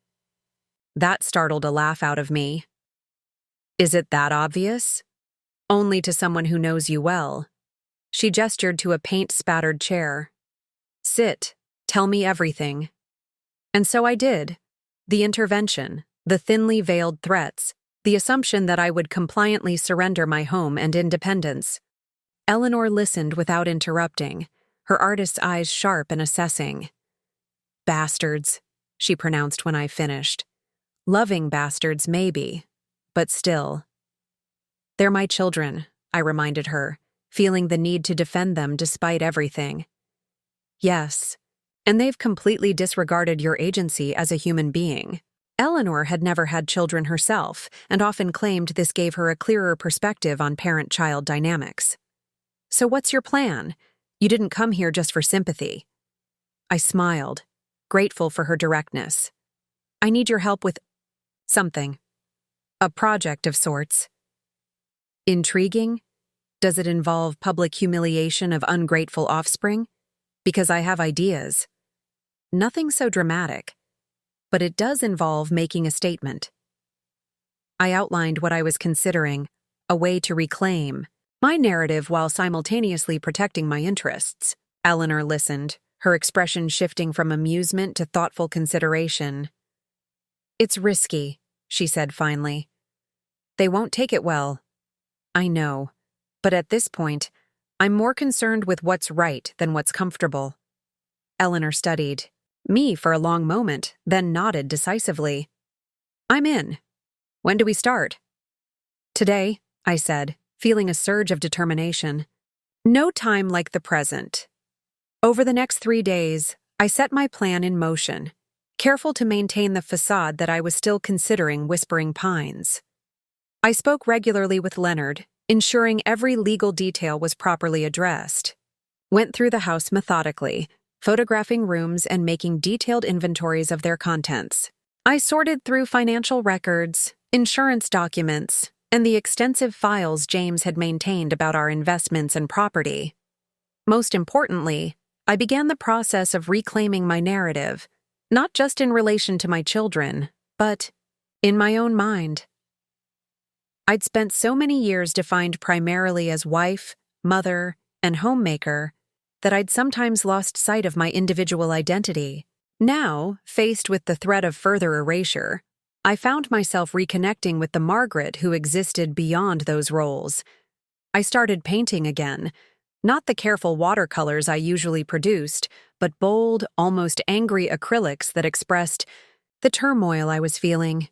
That startled a laugh out of me. "Is it that obvious?" "Only to someone who knows you well." She gestured to a paint-spattered chair. "Sit. Tell me everything." And so I did. The intervention, the thinly veiled threats, the assumption that I would compliantly surrender my home and independence. Eleanor listened without interrupting, her artist's eyes sharp and assessing. "Bastards," she pronounced when I finished. "Loving bastards, maybe, but still." "They're my children," I reminded her, feeling the need to defend them despite everything. "Yes, and they've completely disregarded your agency as a human being." Eleanor had never had children herself and often claimed this gave her a clearer perspective on parent-child dynamics. "So what's your plan? You didn't come here just for sympathy." I smiled, grateful for her directness. "I need your help with something. A project of sorts." "Intriguing? Does it involve public humiliation of ungrateful offspring? Because I have ideas." "Nothing so dramatic. But it does involve making a statement." I outlined what I was considering, a way to reclaim my narrative while simultaneously protecting my interests. Eleanor listened, her expression shifting from amusement to thoughtful consideration. "It's risky," she said finally. "They won't take it well." "I know, but at this point, I'm more concerned with what's right than what's comfortable." Eleanor studied me for a long moment, then nodded decisively. "I'm in. When do we start?" "Today," I said, feeling a surge of determination. No time like the present. Over the next 3 days, I set my plan in motion, careful to maintain the facade that I was still considering Whispering Pines. I spoke regularly with Leonard, ensuring every legal detail was properly addressed. Went through the house methodically, photographing rooms and making detailed inventories of their contents. I sorted through financial records, insurance documents, and the extensive files James had maintained about our investments and property. Most importantly, I began the process of reclaiming my narrative, not just in relation to my children, but in my own mind. I'd spent so many years defined primarily as wife, mother, and homemaker that I'd sometimes lost sight of my individual identity. Now, faced with the threat of further erasure, I found myself reconnecting with the Margaret who existed beyond those roles. I started painting again, not the careful watercolors I usually produced, but bold, almost angry acrylics that expressed the turmoil I was feeling.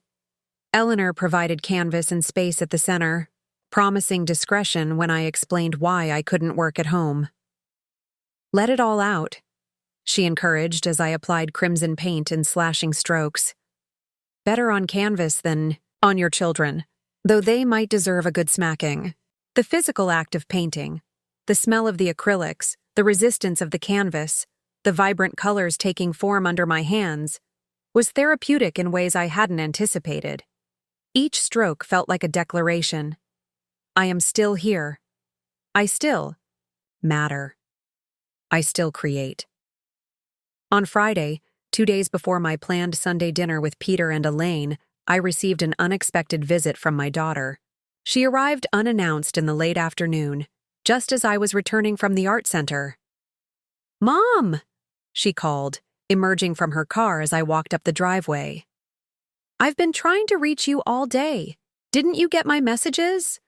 Eleanor provided canvas and space at the center, promising discretion when I explained why I couldn't work at home. "Let it all out," she encouraged as I applied crimson paint in slashing strokes. "Better on canvas than on your children, though they might deserve a good smacking." The physical act of painting, the smell of the acrylics, the resistance of the canvas, the vibrant colors taking form under my hands, was therapeutic in ways I hadn't anticipated. Each stroke felt like a declaration. I am still here. I still matter. I still create. On Friday, 2 days before my planned Sunday dinner with Peter and Elaine, I received an unexpected visit from my daughter. She arrived unannounced in the late afternoon, just as I was returning from the art center. "Mom!" she called, emerging from her car as I walked up the driveway. "I've been trying to reach you all day. Didn't you get my messages?"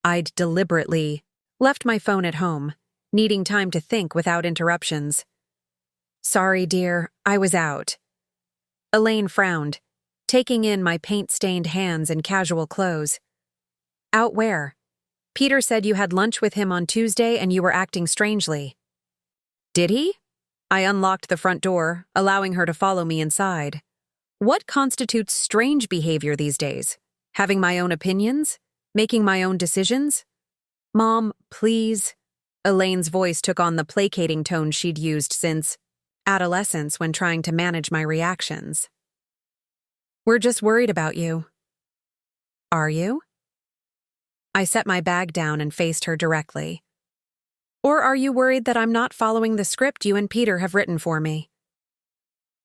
I'd deliberately left my phone at home, needing time to think without interruptions. Sorry, dear, I was out. Elaine frowned, taking in my paint-stained hands and casual clothes. Out where? Peter said you had lunch with him on Tuesday and you were acting strangely. Did he? I unlocked the front door, allowing her to follow me inside. What constitutes strange behavior these days? Having my own opinions? Making my own decisions? Mom, please. Elaine's voice took on the placating tone she'd used since adolescence when trying to manage my reactions. We're just worried about you. Are you? I set my bag down and faced her directly. Or are you worried that I'm not following the script you and Peter have written for me?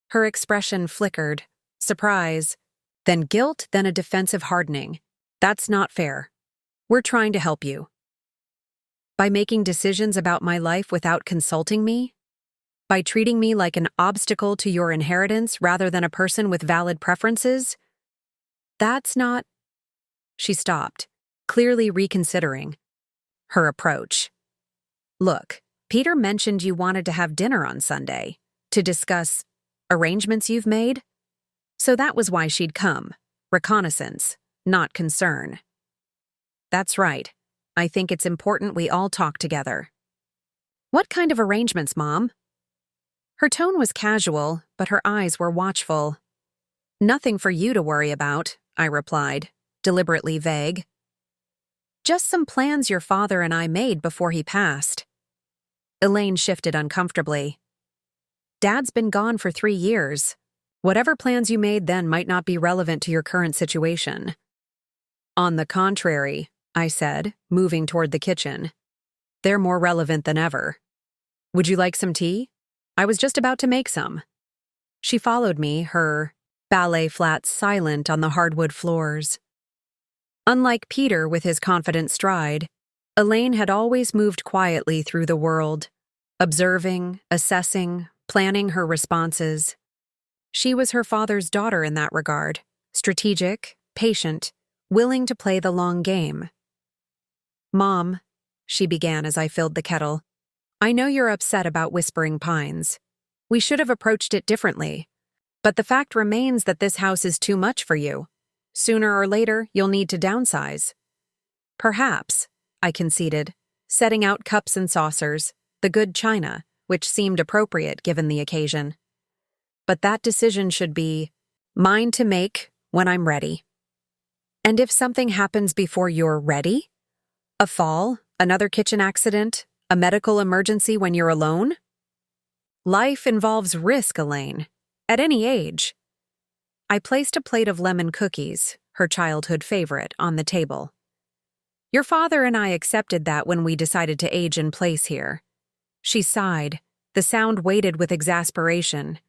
Her expression flickered, surprise, then guilt, then a defensive hardening. That's not fair. We're trying to help you. By making decisions about my life without consulting me? By treating me like an obstacle to your inheritance rather than a person with valid preferences? That's not... She stopped, clearly reconsidering her approach. Look, Peter mentioned you wanted to have dinner on Sunday to discuss arrangements you've made. So that was why she'd come. Reconnaissance, not concern. That's right. I think it's important we all talk together. What kind of arrangements, Mom? Her tone was casual, but her eyes were watchful. Nothing for you to worry about, I replied, deliberately vague. Just some plans your father and I made before he passed. Elaine shifted uncomfortably. Dad's been gone for 3 years. Whatever plans you made then might not be relevant to your current situation. On the contrary, I said, moving toward the kitchen. They're more relevant than ever. Would you like some tea? I was just about to make some. She followed me, her ballet flats silent on the hardwood floors. Unlike Peter with his confident stride, Elaine had always moved quietly through the world, observing, assessing, planning her responses. She was her father's daughter in that regard, strategic, patient, willing to play the long game. Mom, she began as I filled the kettle, I know you're upset about Whispering Pines. We should have approached it differently. But the fact remains that this house is too much for you. Sooner or later, you'll need to downsize. Perhaps, I conceded, setting out cups and saucers, the good china, which seemed appropriate given the occasion. But that decision should be mine to make when I'm ready. And if something happens before you're ready? A fall, another kitchen accident, a medical emergency when you're alone? Life involves risk, Elaine, at any age. I placed a plate of lemon cookies, her childhood favorite, on the table. Your father and I accepted that when we decided to age in place here. She sighed, the sound weighted with exasperation.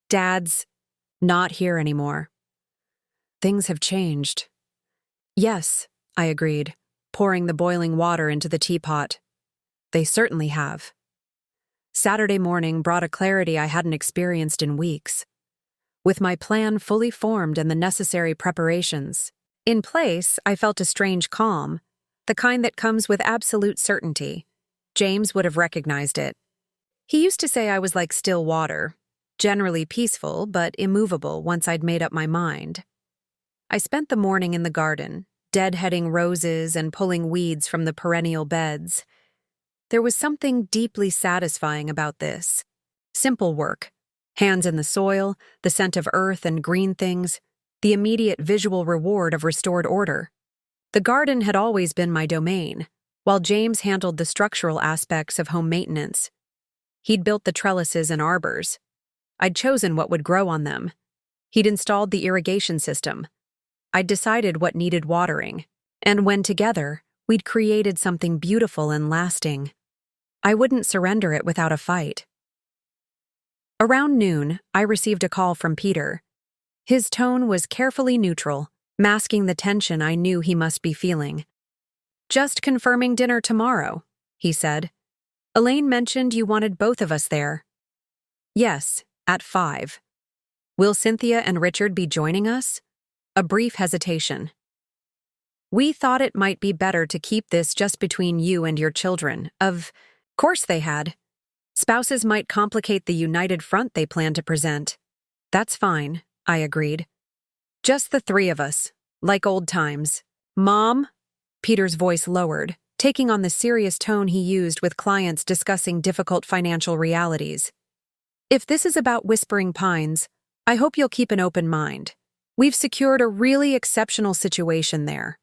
Dad's not here anymore. Things have changed. Yes, I agreed, pouring the boiling water into the teapot. They certainly have. Saturday morning brought a clarity I hadn't experienced in weeks. With my plan fully formed and the necessary preparations in place, I felt a strange calm, the kind that comes with absolute certainty. James would have recognized it. He used to say I was like still water, generally peaceful but immovable once I'd made up my mind. I spent the morning in the garden, deadheading roses and pulling weeds from the perennial beds. There was something deeply satisfying about this. Simple work, hands in the soil, the scent of earth and green things, the immediate visual reward of restored order. The garden had always been my domain, while James handled the structural aspects of home maintenance. He'd built the trellises and arbors. I'd chosen what would grow on them. He'd installed the irrigation system. I'd decided what needed watering. And when together, we'd created something beautiful and lasting. I wouldn't surrender it without a fight. Around noon, I received a call from Peter. His tone was carefully neutral, masking the tension I knew he must be feeling. Just confirming dinner tomorrow, he said. Elaine mentioned you wanted both of us there. Yes, at 5. Will Cynthia and Richard be joining us? A brief hesitation. We thought it might be better to keep this just between you and your children. Of course they had. Spouses might complicate the united front they plan to present. That's fine, I agreed. Just the three of us, like old times. Mom? Peter's voice lowered, taking on the serious tone he used with clients discussing difficult financial realities. If this is about Whispering Pines, I hope you'll keep an open mind. We've secured a really exceptional situation there.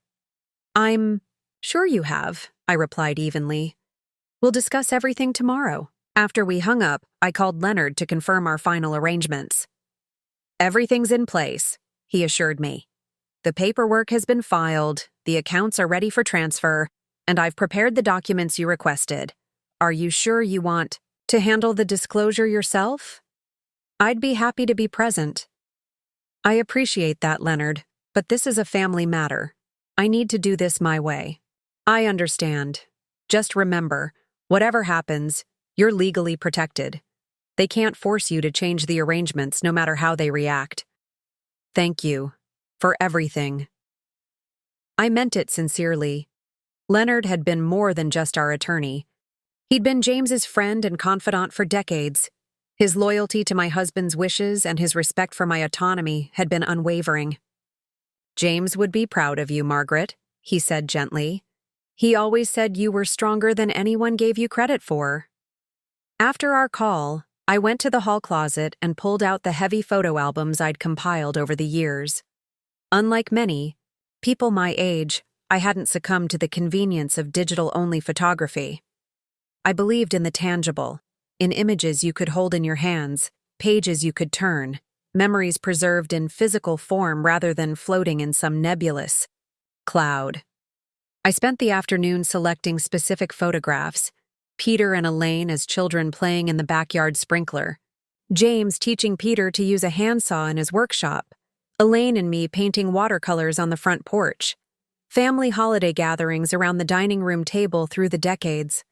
I'm sure you have, I replied evenly. We'll discuss everything tomorrow. After we hung up, I called Leonard to confirm our final arrangements. Everything's in place, he assured me. The paperwork has been filed, the accounts are ready for transfer, and I've prepared the documents you requested. Are you sure you want to handle the disclosure yourself? I'd be happy to be present. I appreciate that, Leonard, but this is a family matter. I need to do this my way. I understand. Just remember, whatever happens, you're legally protected. They can't force you to change the arrangements no matter how they react. Thank you for everything. I meant it sincerely. Leonard had been more than just our attorney. He'd been James's friend and confidant for decades. His loyalty to my husband's wishes and his respect for my autonomy had been unwavering. James would be proud of you, Margaret, he said gently. He always said you were stronger than anyone gave you credit for. After our call, I went to the hall closet and pulled out the heavy photo albums I'd compiled over the years. Unlike many people my age, I hadn't succumbed to the convenience of digital-only photography. I believed in the tangible, in images you could hold in your hands, pages you could turn, memories preserved in physical form rather than floating in some nebulous cloud. I spent the afternoon selecting specific photographs, Peter and Elaine as children playing in the backyard sprinkler, James teaching Peter to use a handsaw in his workshop, Elaine and me painting watercolors on the front porch, family holiday gatherings around the dining room table through the decades.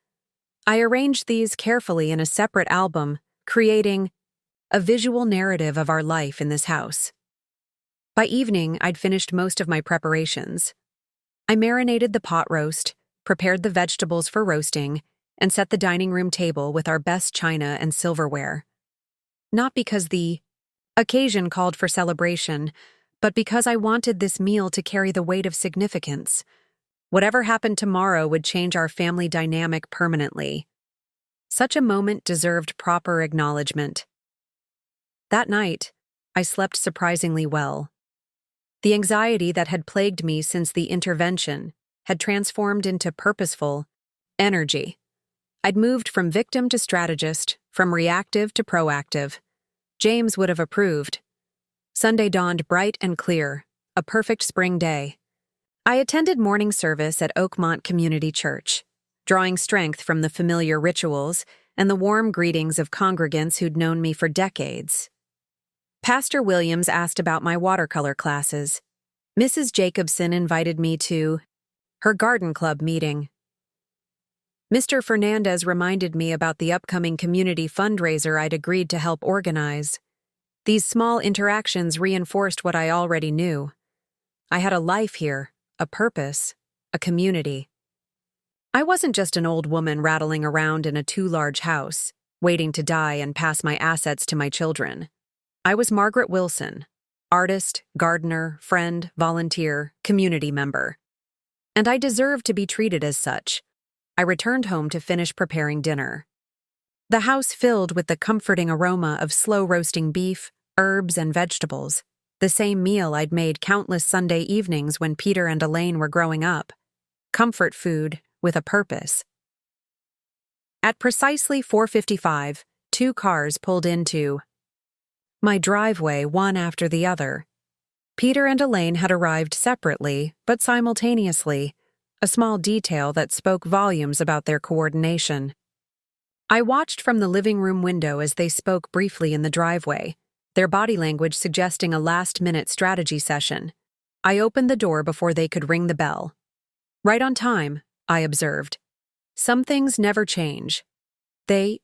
I arranged these carefully in a separate album, creating a visual narrative of our life in this house. By evening, I'd finished most of my preparations. I marinated the pot roast, prepared the vegetables for roasting, and set the dining room table with our best china and silverware. Not because the occasion called for celebration, but because I wanted this meal to carry the weight of significance. Whatever happened tomorrow would change our family dynamic permanently. Such a moment deserved proper acknowledgement. That night, I slept surprisingly well. The anxiety that had plagued me since the intervention had transformed into purposeful energy. I'd moved from victim to strategist, from reactive to proactive. James would have approved. Sunday dawned bright and clear, a perfect spring day. I attended morning service at Oakmont Community Church, drawing strength from the familiar rituals and the warm greetings of congregants who'd known me for decades. Pastor Williams asked about my watercolor classes. Mrs. Jacobson invited me to her garden club meeting. Mr. Fernandez reminded me about the upcoming community fundraiser I'd agreed to help organize. These small interactions reinforced what I already knew. I had a life here, a purpose, a community. I wasn't just an old woman rattling around in a too-large house, waiting to die and pass my assets to my children. I was Margaret Wilson, artist, gardener, friend, volunteer, community member. And I deserved to be treated as such. I returned home to finish preparing dinner. The house filled with the comforting aroma of slow-roasting beef, herbs, and vegetables, the same meal I'd made countless Sunday evenings when Peter and Elaine were growing up. Comfort food with a purpose. At precisely 4:55, 2 cars pulled into my driveway, one after the other. Peter and Elaine had arrived separately, but simultaneously, a small detail that spoke volumes about their coordination. I watched from the living room window as they spoke briefly in the driveway, their body language suggesting a last-minute strategy session. I opened the door before they could ring the bell. Right on time, I observed. Some things never change. They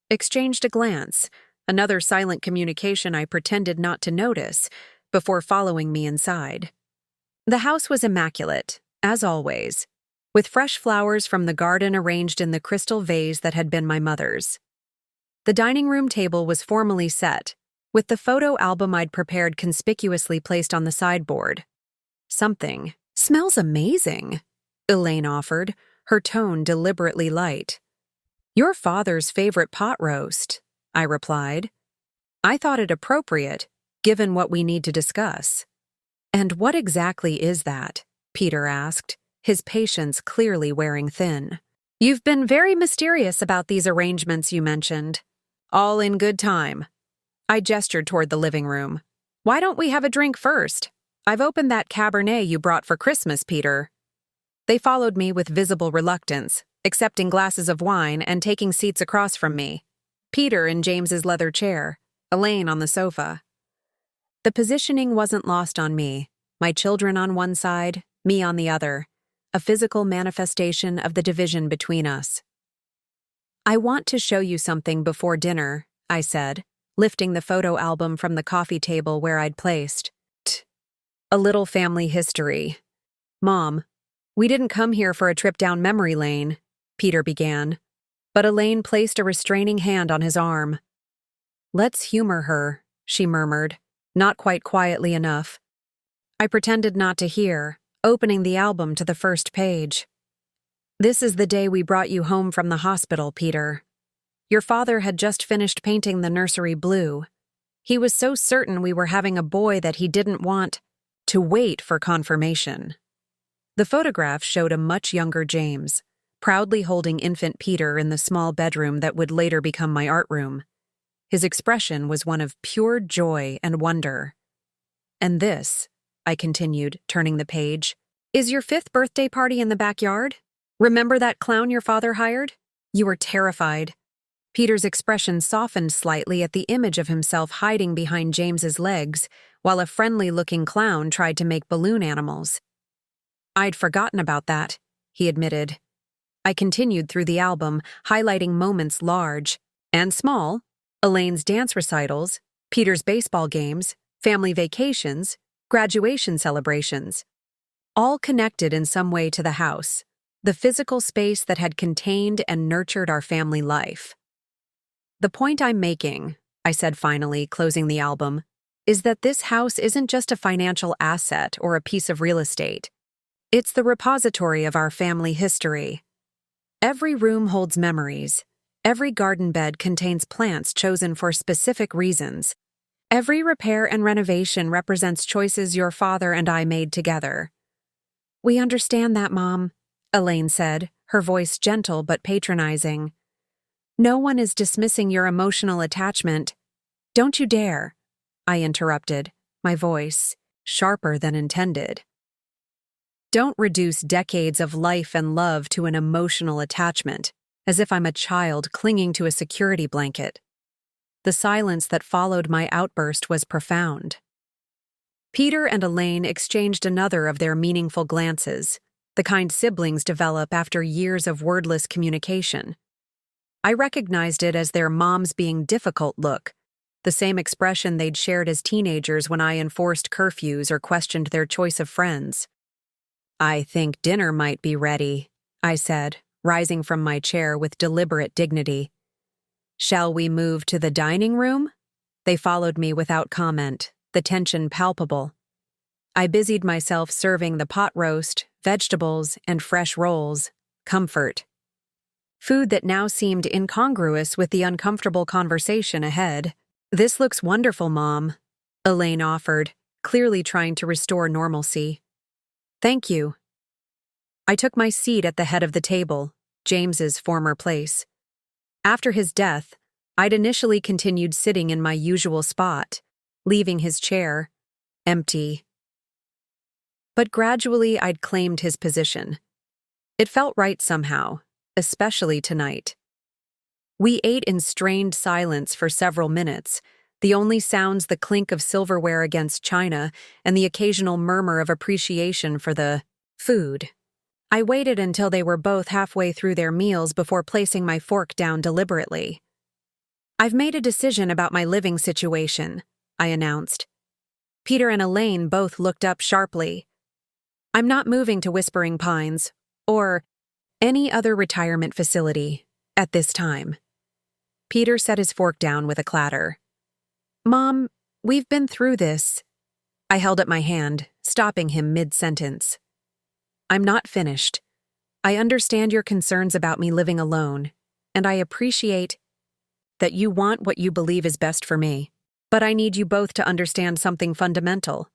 exchanged a glance, another silent communication I pretended not to notice, before following me inside. The house was immaculate, as always, with fresh flowers from the garden arranged in the crystal vase that had been my mother's. The dining room table was formally set, with the photo album I'd prepared conspicuously placed on the sideboard. "Something smells amazing," Elaine offered, her tone deliberately light. "Your father's favorite pot roast," I replied. I thought it appropriate, given what we need to discuss. "And what exactly is that?" Peter asked, his patience clearly wearing thin. "You've been very mysterious about these arrangements you mentioned. All in good time." I gestured toward the living room. "Why don't we have a drink first? I've opened that Cabernet you brought for Christmas, Peter." They followed me with visible reluctance, accepting glasses of wine and taking seats across from me. Peter in James's leather chair, Elaine on the sofa. The positioning wasn't lost on me, my children on one side, me on the other, a physical manifestation of the division between us. "I want to show you something before dinner," I said, lifting the photo album from the coffee table where I'd placed. "A little family history. Mom, we didn't come here for a trip down memory lane," Peter began, but Elaine placed a restraining hand on his arm. "Let's humor her," she murmured, not quite quietly enough. I pretended not to hear, opening the album to the first page. "This is the day we brought you home from the hospital, Peter. Your father had just finished painting the nursery blue. He was so certain we were having a boy that he didn't want to wait for confirmation." The photograph showed a much younger James, proudly holding infant Peter in the small bedroom that would later become my art room. His expression was one of pure joy and wonder. "And this," I continued, turning the page, "is your 5th birthday party in the backyard? Remember that clown your father hired? You were terrified." Peter's expression softened slightly at the image of himself hiding behind James's legs, while a friendly-looking clown tried to make balloon animals. "I'd forgotten about that," he admitted. I continued through the album, highlighting moments large and small: Elaine's dance recitals, Peter's baseball games, family vacations, graduation celebrations. All connected in some way to the house, the physical space that had contained and nurtured our family life. "The point I'm making," I said finally, closing the album, "is that this house isn't just a financial asset or a piece of real estate. It's the repository of our family history. Every room holds memories. Every garden bed contains plants chosen for specific reasons. Every repair and renovation represents choices your father and I made together." "We understand that, Mom," Elaine said, her voice gentle but patronizing. "No one is dismissing your emotional attachment." "Don't you dare," I interrupted, my voice sharper than intended. "Don't reduce decades of life and love to an emotional attachment, as if I'm a child clinging to a security blanket." The silence that followed my outburst was profound. Peter and Elaine exchanged another of their meaningful glances, the kind siblings develop after years of wordless communication. I recognized it as their mom's being difficult look, the same expression they'd shared as teenagers when I enforced curfews or questioned their choice of friends. "I think dinner might be ready," I said, rising from my chair with deliberate dignity. "Shall we move to the dining room?" They followed me without comment, the tension palpable. I busied myself serving the pot roast, vegetables, and fresh rolls. Comfort. Food that now seemed incongruous with the uncomfortable conversation ahead. "This looks wonderful, Mom," Elaine offered, clearly trying to restore normalcy. "Thank you." I took my seat at the head of the table, James's former place. After his death, I'd initially continued sitting in my usual spot, leaving his chair empty. But gradually I'd claimed his position. It felt right somehow, especially tonight. We ate in strained silence for several minutes, the only sounds the clink of silverware against china and the occasional murmur of appreciation for the food. I waited until they were both halfway through their meals before placing my fork down deliberately. "I've made a decision about my living situation," I announced. Peter and Elaine both looked up sharply. "I'm not moving to Whispering Pines, or any other retirement facility, at this time." Peter set his fork down with a clatter. Mom, we've been through this. I held up my hand, stopping him mid-sentence. I'm not finished. I understand your concerns about me living alone, and I appreciate that you want what you believe is best for me. But I need you both to understand something fundamental.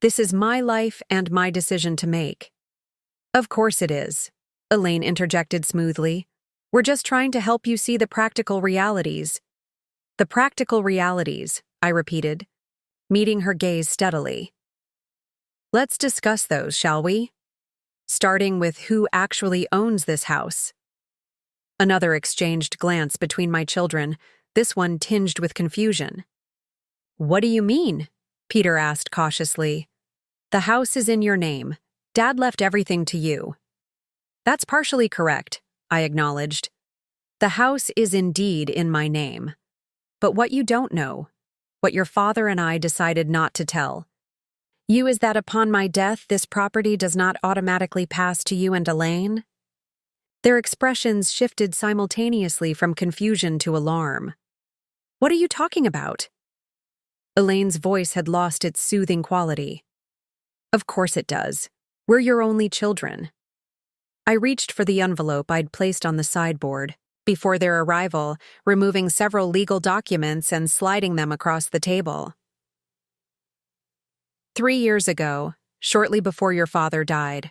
This is my life and my decision to make. Of course it is, Elaine interjected smoothly. We're just trying to help you see the practical realities. The practical realities, I repeated, meeting her gaze steadily. Let's discuss those, shall we? Starting with who actually owns this house. Another exchanged glance between my children, this one tinged with confusion. What do you mean? Peter asked cautiously. The house is in your name. Dad left everything to you. That's partially correct, I acknowledged. The house is indeed in my name. But what you don't know, what your father and I decided not to tell you, is that upon my death, this property does not automatically pass to you and Elaine. Their expressions shifted simultaneously from confusion to alarm. What are you talking about? Elaine's voice had lost its soothing quality. Of course it does. We're your only children. I reached for the envelope I'd placed on the sideboard before their arrival, removing several legal documents and sliding them across the table. 3 years ago, shortly before your father died,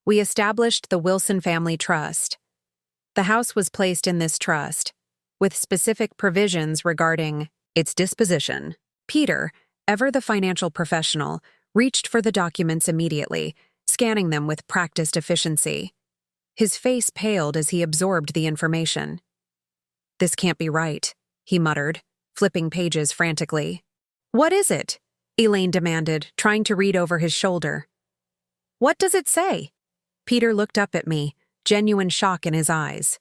we established the Wilson Family Trust. The house was placed in this trust, with specific provisions regarding its disposition. Peter, ever the financial professional, reached for the documents immediately, scanning them with practiced efficiency. His face paled as he absorbed the information. This can't be right, he muttered, flipping pages frantically. What is it? Elaine demanded, trying to read over his shoulder. What does it say? Peter looked up at me, genuine shock in his eyes.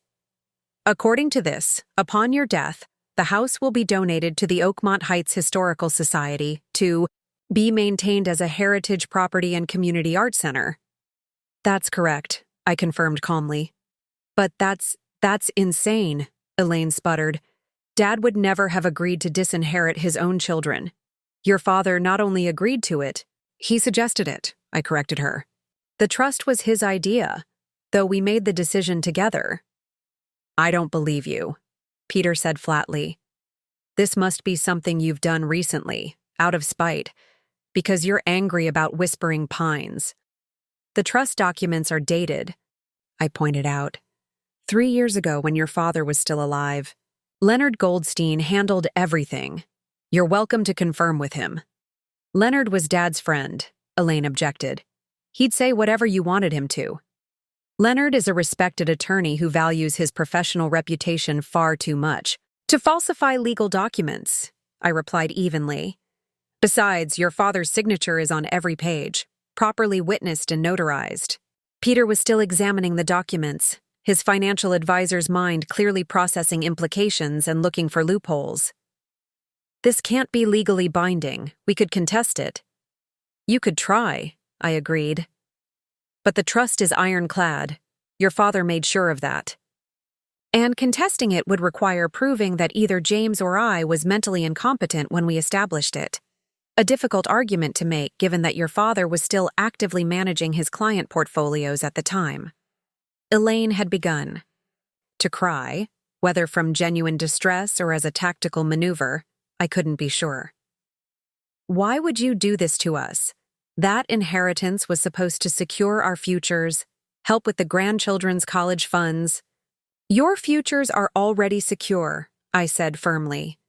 According to this, upon your death, the house will be donated to the Oakmont Heights Historical Society to be maintained as a heritage property and community art center. That's correct, I confirmed calmly. But that's insane, Elaine sputtered. Dad would never have agreed to disinherit his own children. Your father not only agreed to it, he suggested it, I corrected her. The trust was his idea, though we made the decision together. I don't believe you, Peter said flatly. This must be something you've done recently, out of spite, because you're angry about Whispering Pines. The trust documents are dated, I pointed out. 3 years ago when your father was still alive. Leonard Goldstein handled everything. You're welcome to confirm with him. Leonard was Dad's friend, Elaine objected. He'd say whatever you wanted him to. Leonard is a respected attorney who values his professional reputation far too much to falsify legal documents, I replied evenly. Besides, your father's signature is on every page, properly witnessed and notarized. Peter was still examining the documents, his financial advisor's mind clearly processing implications and looking for loopholes. This can't be legally binding. We could contest it. You could try, I agreed. But the trust is ironclad. Your father made sure of that. And contesting it would require proving that either James or I was mentally incompetent when we established it. A difficult argument to make given that your father was still actively managing his client portfolios at the time. Elaine had begun to cry, whether from genuine distress or as a tactical maneuver, I couldn't be sure. Why would you do this to us? That inheritance was supposed to secure our futures, help with the grandchildren's college funds. Your futures are already secure, I said firmly.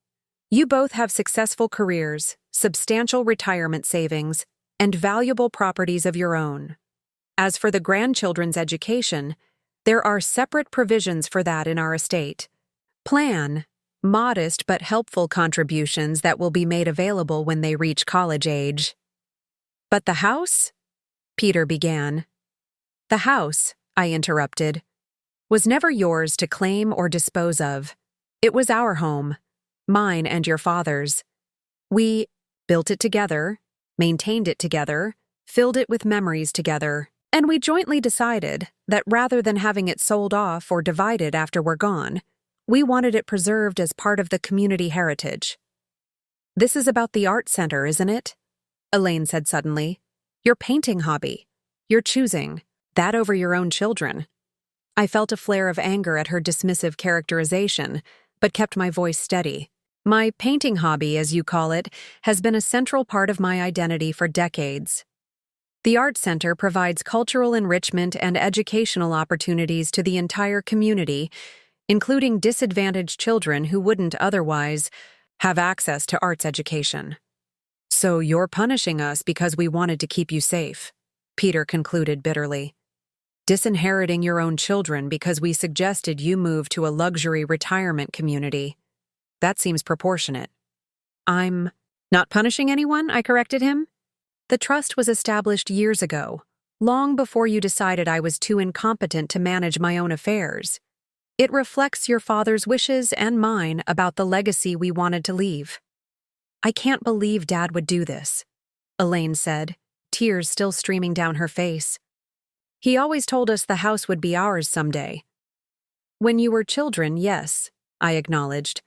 You both have successful careers, substantial retirement savings, and valuable properties of your own. As for the grandchildren's education, there are separate provisions for that in our estate. Plan modest but helpful contributions that will be made available when they reach college age. But the house? Peter began. The house, I interrupted, was never yours to claim or dispose of. It was our home, mine and your father's. We built it together, maintained it together, filled it with memories together, and we jointly decided that rather than having it sold off or divided after we're gone, We wanted it preserved as part of the community heritage. This is about the art center, isn't it? Elaine said suddenly. Your painting hobby. You're choosing that over your own children. I felt a flare of anger at her dismissive characterization, but kept my voice steady. My painting hobby, as you call it, has been a central part of my identity for decades. The Art Center provides cultural enrichment and educational opportunities to the entire community, including disadvantaged children who wouldn't otherwise have access to arts education. So you're punishing us because we wanted to keep you safe, Peter concluded bitterly. Disinheriting your own children because we suggested you move to a luxury retirement community. That seems proportionate. I'm not punishing anyone, I corrected him. The trust was established years ago, long before you decided I was too incompetent to manage my own affairs. It reflects your father's wishes and mine about the legacy we wanted to leave. I can't believe Dad would do this, Elaine said, tears still streaming down her face. He always told us the house would be ours someday. When you were children, yes, I acknowledged.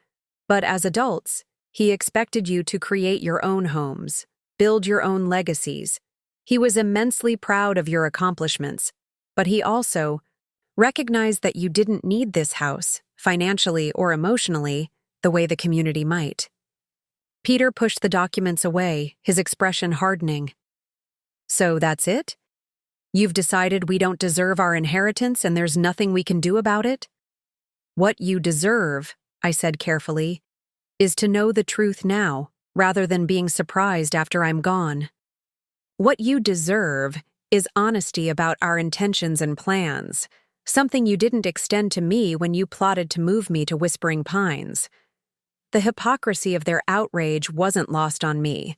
But as adults, he expected you to create your own homes, build your own legacies. He was immensely proud of your accomplishments, but he also recognized that you didn't need this house, financially or emotionally, the way the community might. Peter pushed the documents away, his expression hardening. So that's it? You've decided we don't deserve our inheritance and there's nothing we can do about it? What you deserve, I said carefully, is to know the truth now, rather than being surprised after I'm gone. What you deserve is honesty about our intentions and plans, something you didn't extend to me when you plotted to move me to Whispering Pines. The hypocrisy of their outrage wasn't lost on me.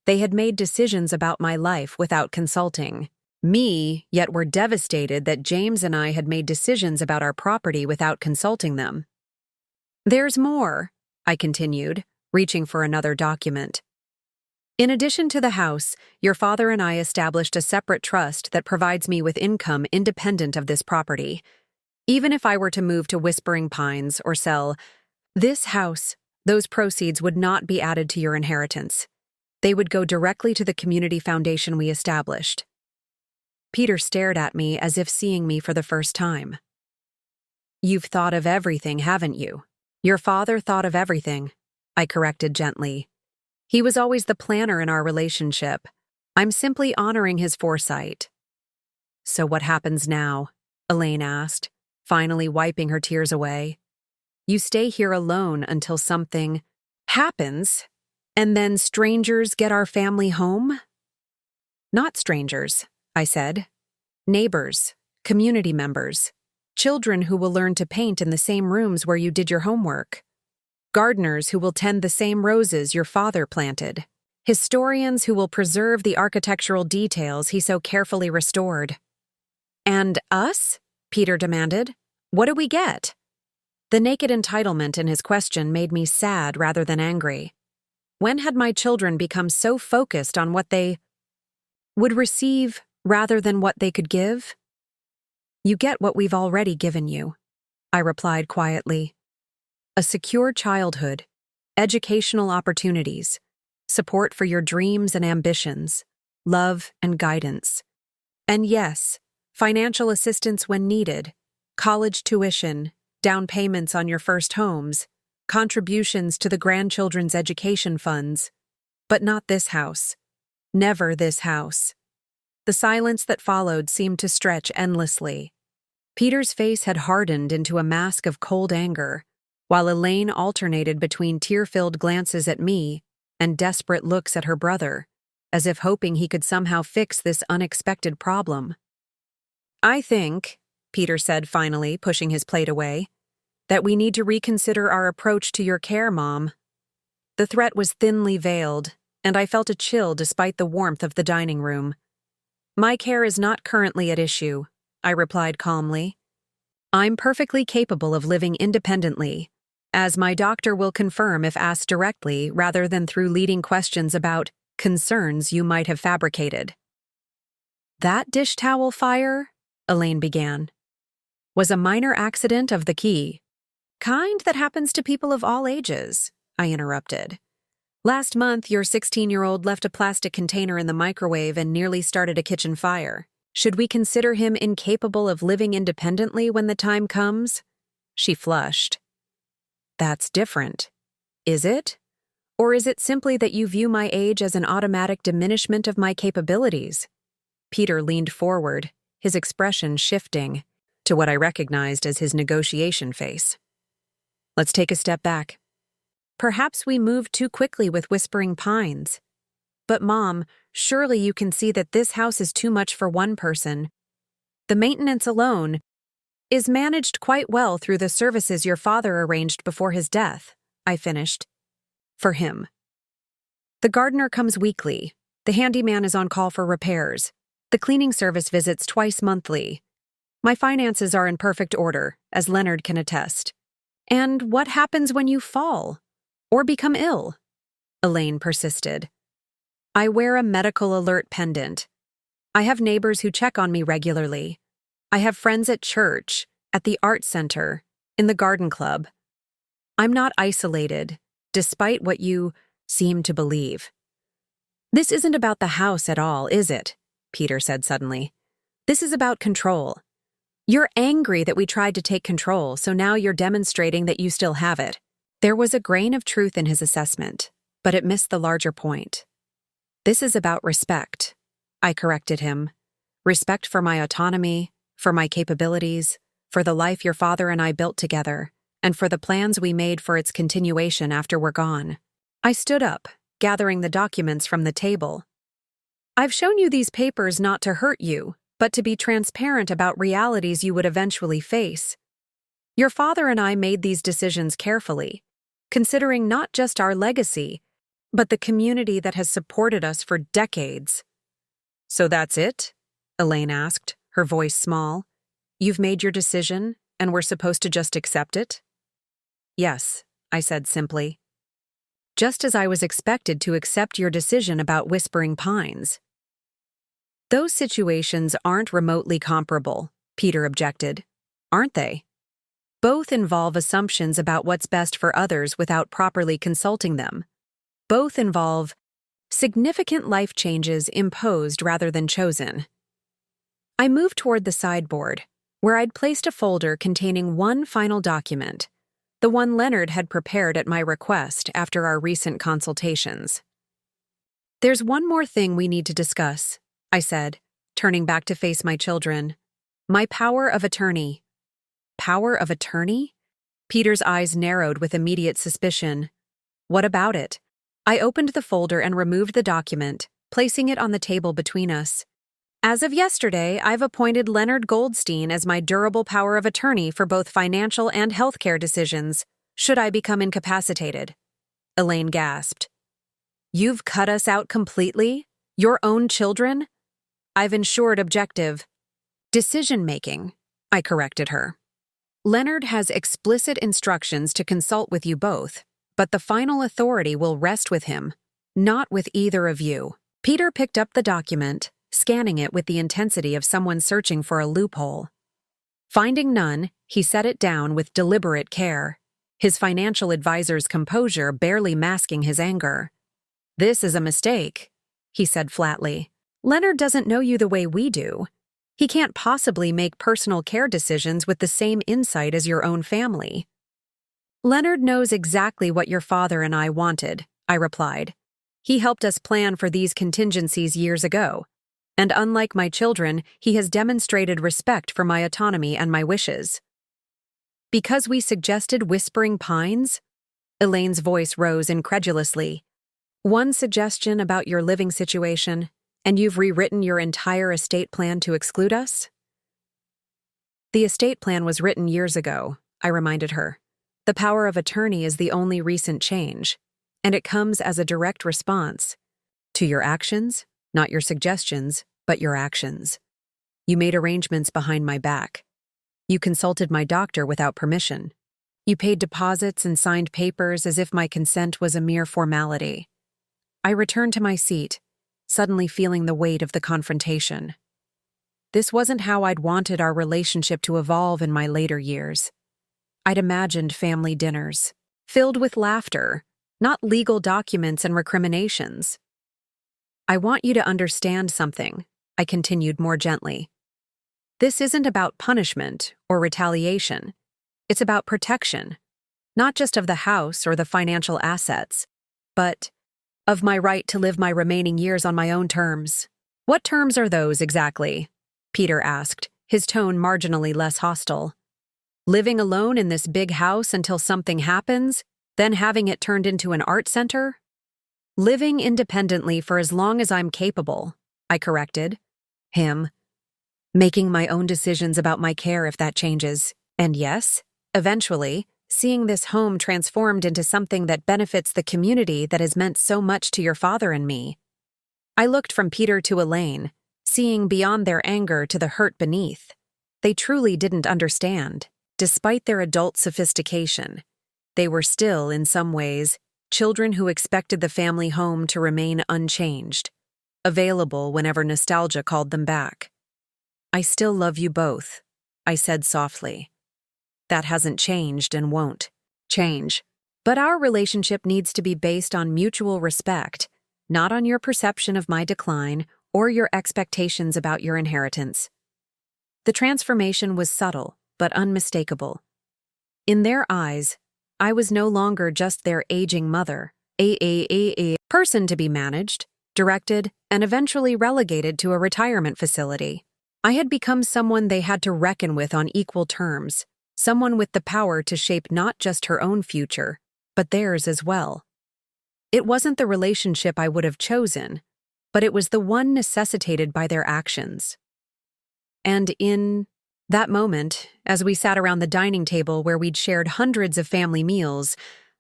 They had made decisions about my life without consulting me, yet were devastated that James and I had made decisions about our property without consulting them. There's more, I continued, reaching for another document. In addition to the house, your father and I established a separate trust that provides me with income independent of this property. Even if I were to move to Whispering Pines or sell this house, those proceeds would not be added to your inheritance. They would go directly to the community foundation we established. Peter stared at me as if seeing me for the first time. You've thought of everything, haven't you? Your father thought of everything, I corrected gently. He was always the planner in our relationship. I'm simply honoring his foresight. So what happens now? Elaine asked, finally wiping her tears away. You stay here alone until something happens, and then strangers get our family home? Not strangers, I said. Neighbors, community members, children who will learn to paint in the same rooms where you did your homework. Gardeners who will tend the same roses your father planted. Historians who will preserve the architectural details he so carefully restored. And us? Peter demanded. What do we get? The naked entitlement in his question made me sad rather than angry. When had my children become so focused on what they would receive rather than what they could give? You get what we've already given you, I replied quietly. A secure childhood, educational opportunities, support for your dreams and ambitions, love and guidance. And yes, financial assistance when needed, college tuition, down payments on your first homes, contributions to the grandchildren's education funds. But not this house. Never this house. The silence that followed seemed to stretch endlessly. Peter's face had hardened into a mask of cold anger, while Elaine alternated between tear-filled glances at me and desperate looks at her brother, as if hoping he could somehow fix this unexpected problem. I think, Peter said finally, pushing his plate away, that we need to reconsider our approach to your care, Mom. The threat was thinly veiled, and I felt a chill despite the warmth of the dining room. My care is not currently at issue, I replied calmly. I'm perfectly capable of living independently, as my doctor will confirm if asked directly rather than through leading questions about concerns you might have fabricated. That dish towel fire, Elaine began, was a minor accident of the key. kind that happens to people of all ages, I interrupted. Last month, your 16-year-old left a plastic container in the microwave and nearly started a kitchen fire. Should we consider him incapable of living independently when the time comes? She flushed. That's different. Is it? Or is it simply that you view my age as an automatic diminishment of my capabilities? Peter leaned forward, his expression shifting to what I recognized as his negotiation face. Let's take a step back. Perhaps we moved too quickly with Whispering Pines. But Mom, surely you can see that this house is too much for one person. The maintenance alone is managed quite well through the services your father arranged before his death, I finished. For him. The gardener comes weekly. The handyman is on call for repairs. The cleaning service visits twice monthly. My finances are in perfect order, as Leonard can attest. And what happens when you fall? Or become ill? Elaine persisted. I wear a medical alert pendant. I have neighbors who check on me regularly. I have friends at church, at the art center, in the garden club. I'm not isolated, despite what you seem to believe. This isn't about the house at all, is it? Peter said suddenly. This is about control. You're angry that we tried to take control, so now you're demonstrating that you still have it. There was a grain of truth in his assessment, but it missed the larger point. This is about respect, I corrected him. Respect for my autonomy, for my capabilities, for the life your father and I built together, and for the plans we made for its continuation after we're gone. I stood up, gathering the documents from the table. I've shown you these papers not to hurt you, but to be transparent about realities you would eventually face. Your father and I made these decisions carefully, considering not just our legacy, but the community that has supported us for decades. So that's it? Elaine asked, her voice small. You've made your decision, and we're supposed to just accept it? Yes, I said simply. Just as I was expected to accept your decision about Whispering Pines. Those situations aren't remotely comparable, Peter objected. Aren't they? Both involve assumptions about what's best for others without properly consulting them. Both involve significant life changes imposed rather than chosen. I moved toward the sideboard, where I'd placed a folder containing one final document, the one Leonard had prepared at my request after our recent consultations. There's one more thing we need to discuss, I said, turning back to face my children. My power of attorney. Power of attorney? Peter's eyes narrowed with immediate suspicion. What about it? I opened the folder and removed the document, placing it on the table between us. As of yesterday, I've appointed Leonard Goldstein as my durable power of attorney for both financial and healthcare decisions, should I become incapacitated. Elaine gasped. You've cut us out completely? Your own children? I've ensured objective decision-making, I corrected her. Leonard has explicit instructions to consult with you both, but the final authority will rest with him, not with either of you. Peter picked up the document, scanning it with the intensity of someone searching for a loophole. Finding none, he set it down with deliberate care, his financial advisor's composure barely masking his anger. This is a mistake, he said flatly. Leonard doesn't know you the way we do. He can't possibly make personal care decisions with the same insight as your own family. Leonard knows exactly what your father and I wanted, I replied. He helped us plan for these contingencies years ago. And unlike my children, he has demonstrated respect for my autonomy and my wishes. Because we suggested Whispering Pines? Elaine's voice rose incredulously. One suggestion about your living situation, and you've rewritten your entire estate plan to exclude us? The estate plan was written years ago, I reminded her. The power of attorney is the only recent change, and it comes as a direct response to your actions, not your suggestions, but your actions. You made arrangements behind my back. You consulted my doctor without permission. You paid deposits and signed papers as if my consent was a mere formality. I returned to my seat, suddenly feeling the weight of the confrontation. This wasn't how I'd wanted our relationship to evolve in my later years. I'd imagined family dinners, filled with laughter, not legal documents and recriminations. I want you to understand something, I continued more gently. This isn't about punishment or retaliation. It's about protection, not just of the house or the financial assets, but of my right to live my remaining years on my own terms. What terms are those exactly? Peter asked, his tone marginally less hostile. Living alone in this big house until something happens, then having it turned into an art center? Living independently for as long as I'm capable, I corrected him. Making my own decisions about my care if that changes. And yes, eventually, seeing this home transformed into something that benefits the community that has meant so much to your father and me. I looked from Peter to Elaine, seeing beyond their anger to the hurt beneath. They truly didn't understand. Despite their adult sophistication, they were still, in some ways, children who expected the family home to remain unchanged, available whenever nostalgia called them back. I still love you both, I said softly. That hasn't changed and won't change. But our relationship needs to be based on mutual respect, not on your perception of my decline or your expectations about your inheritance. The transformation was subtle, but unmistakable. In their eyes, I was no longer just their aging mother, a person to be managed, directed, and eventually relegated to a retirement facility. I had become someone they had to reckon with on equal terms, someone with the power to shape not just her own future, but theirs as well. It wasn't the relationship I would have chosen, but it was the one necessitated by their actions. And in that moment, as we sat around the dining table where we'd shared hundreds of family meals,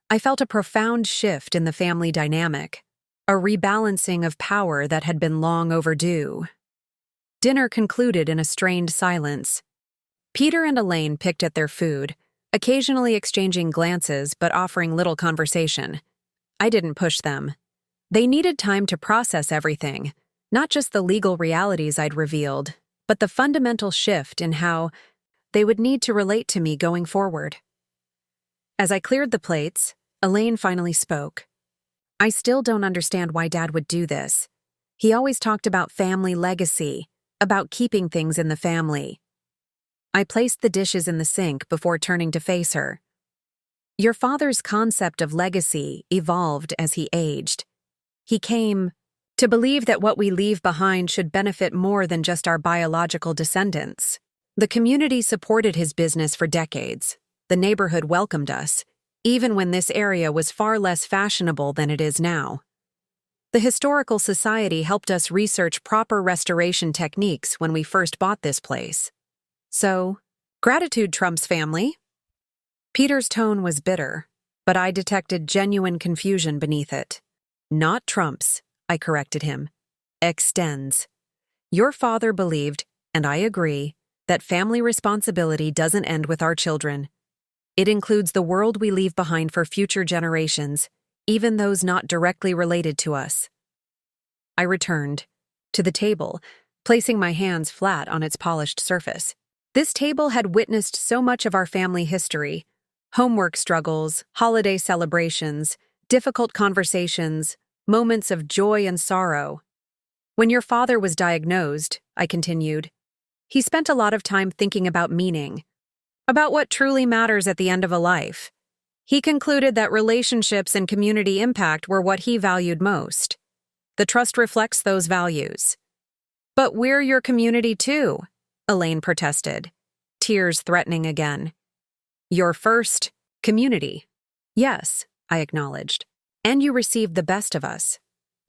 I felt a profound shift in the family dynamic, a rebalancing of power that had been long overdue. Dinner concluded in a strained silence. Peter and Elaine picked at their food, occasionally exchanging glances but offering little conversation. I didn't push them. They needed time to process everything, not just the legal realities I'd revealed, but the fundamental shift in how they would need to relate to me going forward. As I cleared the plates, Elaine finally spoke. I still don't understand why Dad would do this. He always talked about family legacy, about keeping things in the family. I placed the dishes in the sink before turning to face her. Your father's concept of legacy evolved as he aged. He came to believe that what we leave behind should benefit more than just our biological descendants. The community supported his business for decades. The neighborhood welcomed us, even when this area was far less fashionable than it is now. The Historical Society helped us research proper restoration techniques when we first bought this place. So, gratitude trumps family. Peter's tone was bitter, but I detected genuine confusion beneath it. Not trumps, I corrected him. Extends. Your father believed, and I agree, that family responsibility doesn't end with our children. It includes the world we leave behind for future generations, even those not directly related to us. I returned to the table, placing my hands flat on its polished surface. This table had witnessed so much of our family history: homework struggles, holiday celebrations, difficult conversations, moments of joy and sorrow. When your father was diagnosed, I continued, he spent a lot of time thinking about meaning, about what truly matters at the end of a life. He concluded that relationships and community impact were what he valued most. The trust reflects those values. But we're your community too, Elaine protested, tears threatening again. Your first community. Yes, I acknowledged. And you received the best of us.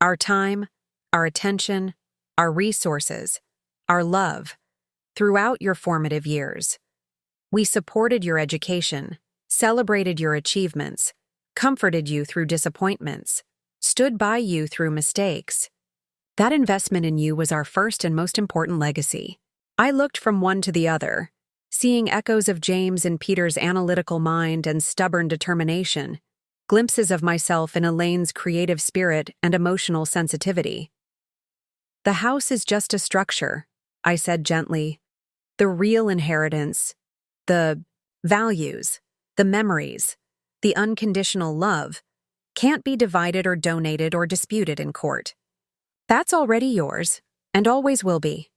Our time, our attention, our resources, our love, throughout your formative years. We supported your education, celebrated your achievements, comforted you through disappointments, stood by you through mistakes. That investment in you was our first and most important legacy. I looked from one to the other, seeing echoes of James and Peter's analytical mind and stubborn determination, glimpses of myself in Elaine's creative spirit and emotional sensitivity. The house is just a structure, I said gently. The real inheritance, the values, The memories, the unconditional love, can't be divided or donated or disputed in court. That's already yours, and always will be.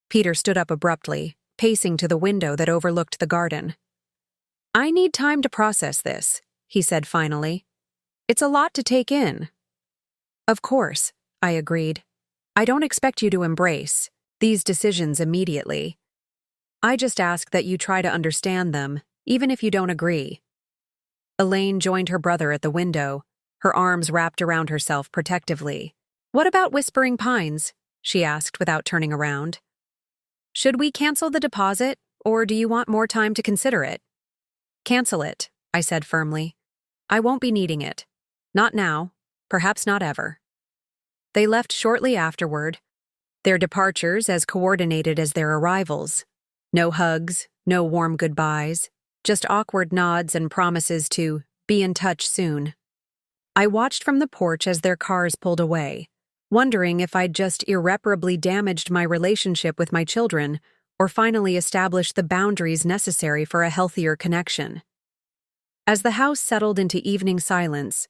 Peter stood up abruptly, pacing to the window that overlooked the garden. I need time to process this, he said finally. It's a lot to take in. Of course, I agreed. I don't expect you to embrace these decisions immediately. I just ask that you try to understand them, even if you don't agree. Elaine joined her brother at the window, her arms wrapped around herself protectively. What about Whispering Pines? She asked without turning around. Should we cancel the deposit, or do you want more time to consider it? Cancel it, I said firmly. I won't be needing it. Not now, perhaps not ever. They left shortly afterward, their departures as coordinated as their arrivals. No hugs, no warm goodbyes, just awkward nods and promises to be in touch soon. I watched from the porch as their cars pulled away, wondering if I'd just irreparably damaged my relationship with my children or finally established the boundaries necessary for a healthier connection. As the house settled into evening silence,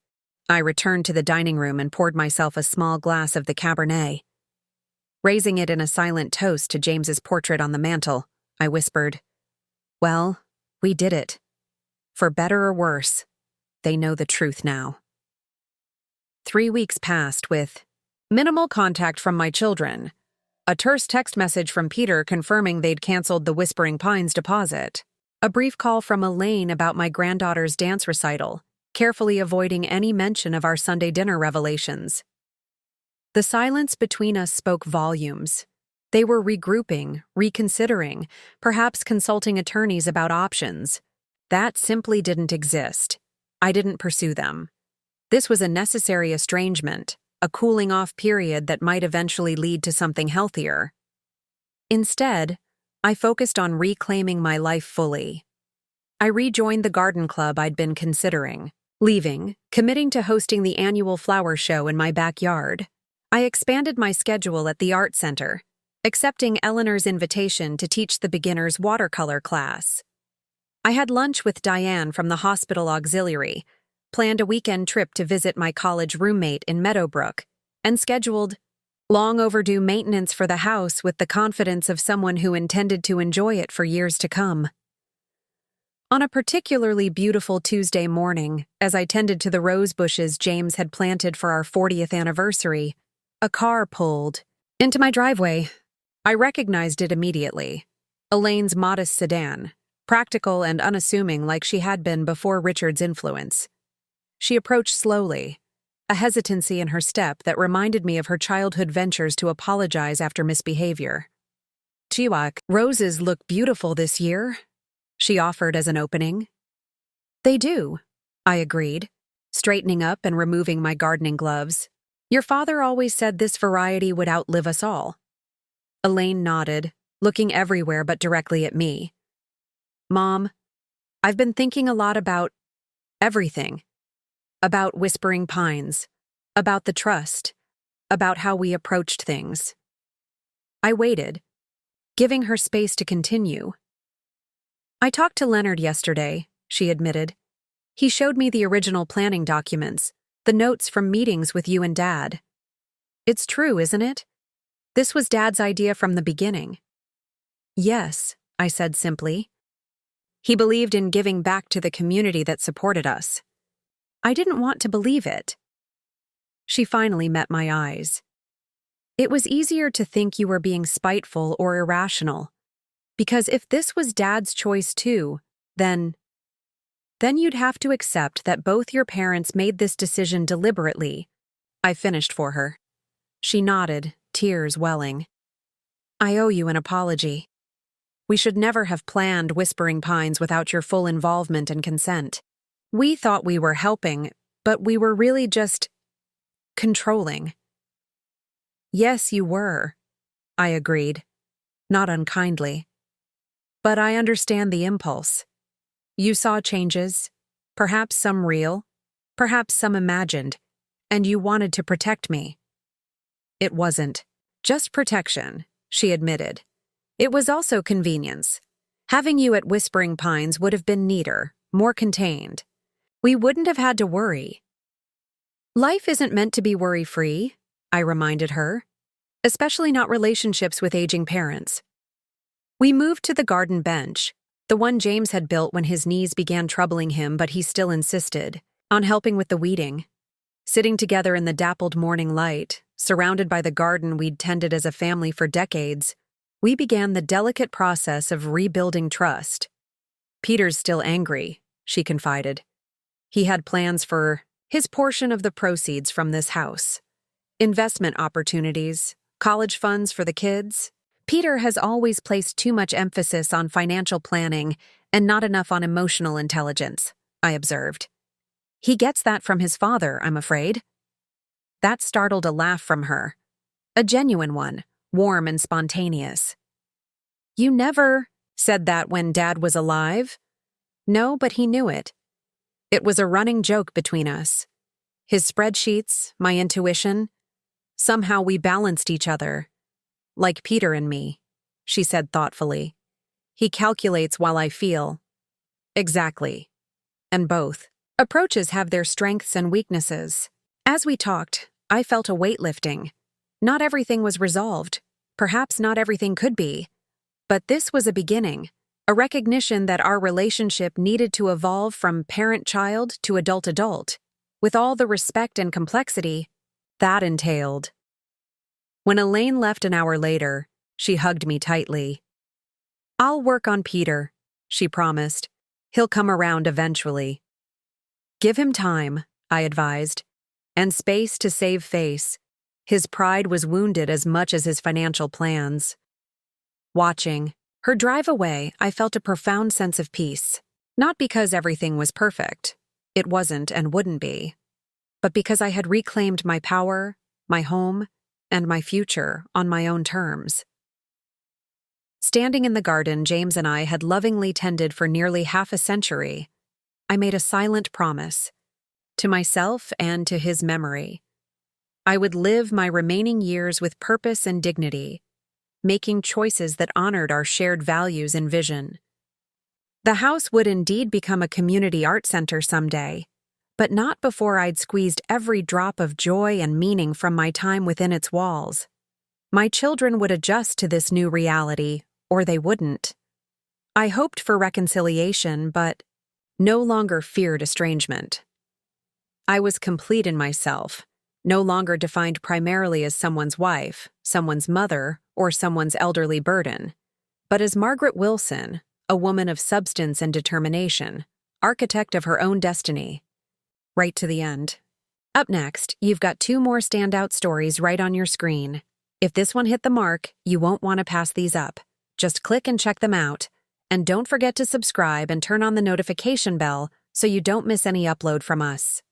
I returned to the dining room and poured myself a small glass of the Cabernet. Raising it in a silent toast to James's portrait on the mantel, I whispered, Well, we did it. For better or worse, they know the truth now. 3 weeks passed with minimal contact from my children, a terse text message from Peter confirming they'd canceled the Whispering Pines deposit, a brief call from Elaine about my granddaughter's dance recital, carefully avoiding any mention of our Sunday dinner revelations. The silence between us spoke volumes. They were regrouping, reconsidering, perhaps consulting attorneys about options. That simply didn't exist. I didn't pursue them. This was a necessary estrangement, a cooling-off period that might eventually lead to something healthier. Instead, I focused on reclaiming my life fully. I rejoined the garden club I'd been considering, leaving, committing to hosting the annual flower show in my backyard. I expanded my schedule at the art center, accepting Eleanor's invitation to teach the beginners watercolor class. I had lunch with Diane from the hospital auxiliary, planned a weekend trip to visit my college roommate in Meadowbrook, and scheduled long overdue maintenance for the house with the confidence of someone who intended to enjoy it for years to come. On a particularly beautiful Tuesday morning, as I tended to the rose bushes James had planted for our 40th anniversary, a car pulled into my driveway. I recognized it immediately. Elaine's modest sedan, practical and unassuming like she had been before Richard's influence. She approached slowly, a hesitancy in her step that reminded me of her childhood ventures to apologize after misbehavior. Chiwak, roses look beautiful this year, she offered as an opening. They do, I agreed, straightening up and removing my gardening gloves. Your father always said this variety would outlive us all. Elaine nodded, looking everywhere but directly at me. Mom, I've been thinking a lot about everything. About Whispering Pines, about the trust, about how we approached things. I waited, giving her space to continue. I talked to Leonard yesterday, she admitted. He showed me the original planning documents, the notes from meetings with you and Dad. It's true, isn't it? This was Dad's idea from the beginning. Yes, I said simply. He believed in giving back to the community that supported us. I didn't want to believe it. She finally met my eyes. It was easier to think you were being spiteful or irrational, because if this was Dad's choice too, then you'd have to accept that both your parents made this decision deliberately. I finished for her. She nodded, tears welling. I owe you an apology. We should never have planned Whispering Pines without your full involvement and consent. We thought we were helping, but we were really just controlling. Yes, you were, I agreed, not unkindly. But I understand the impulse. You saw changes, perhaps some real, perhaps some imagined, and you wanted to protect me. It wasn't just protection, she admitted. It was also convenience. Having you at Whispering Pines would have been neater, more contained. We wouldn't have had to worry. Life isn't meant to be worry-free, I reminded her, especially not relationships with aging parents. We moved to the garden bench, the one James had built when his knees began troubling him, but he still insisted on helping with the weeding. Sitting together in the dappled morning light, surrounded by the garden we'd tended as a family for decades, we began the delicate process of rebuilding trust. "Peter's still angry," she confided. "He had plans for his portion of the proceeds from this house. Investment opportunities, college funds for the kids. Peter has always placed too much emphasis on financial planning and not enough on emotional intelligence," I observed. "He gets that from his father, I'm afraid." That startled a laugh from her. A genuine one, warm and spontaneous. "You never said that when Dad was alive?" "No, but he knew it. It was a running joke between us. His spreadsheets, my intuition. Somehow we balanced each other. Like Peter and me," she said thoughtfully. "He calculates while I feel." "Exactly. And both approaches have their strengths and weaknesses." As we talked, I felt a weight lifting. Not everything was resolved. Perhaps not everything could be. But this was a beginning, a recognition that our relationship needed to evolve from parent-child to adult-adult, with all the respect and complexity that entailed. When Elaine left an hour later, she hugged me tightly. "I'll work on Peter," she promised. "He'll come around eventually." "Give him time," I advised, "and space to save face. His pride was wounded as much as his financial plans." Watching her drive away, I felt a profound sense of peace. Not because everything was perfect. It wasn't and wouldn't be. But because I had reclaimed my power, my home, and my future on my own terms. Standing in the garden James and I had lovingly tended for nearly half a century, I made a silent promise, to myself and to his memory. I would live my remaining years with purpose and dignity, making choices that honored our shared values and vision. The house would indeed become a community art center someday, but not before I'd squeezed every drop of joy and meaning from my time within its walls. My children would adjust to this new reality, or they wouldn't. I hoped for reconciliation, but no longer feared estrangement. I was complete in myself, no longer defined primarily as someone's wife, someone's mother, or someone's elderly burden, but as Margaret Wilson, a woman of substance and determination, architect of her own destiny. Right to the end. Up next, you've got 2 more standout stories right on your screen. If this one hit the mark, you won't want to pass these up. Just click and check them out. And don't forget to subscribe and turn on the notification bell so you don't miss any upload from us.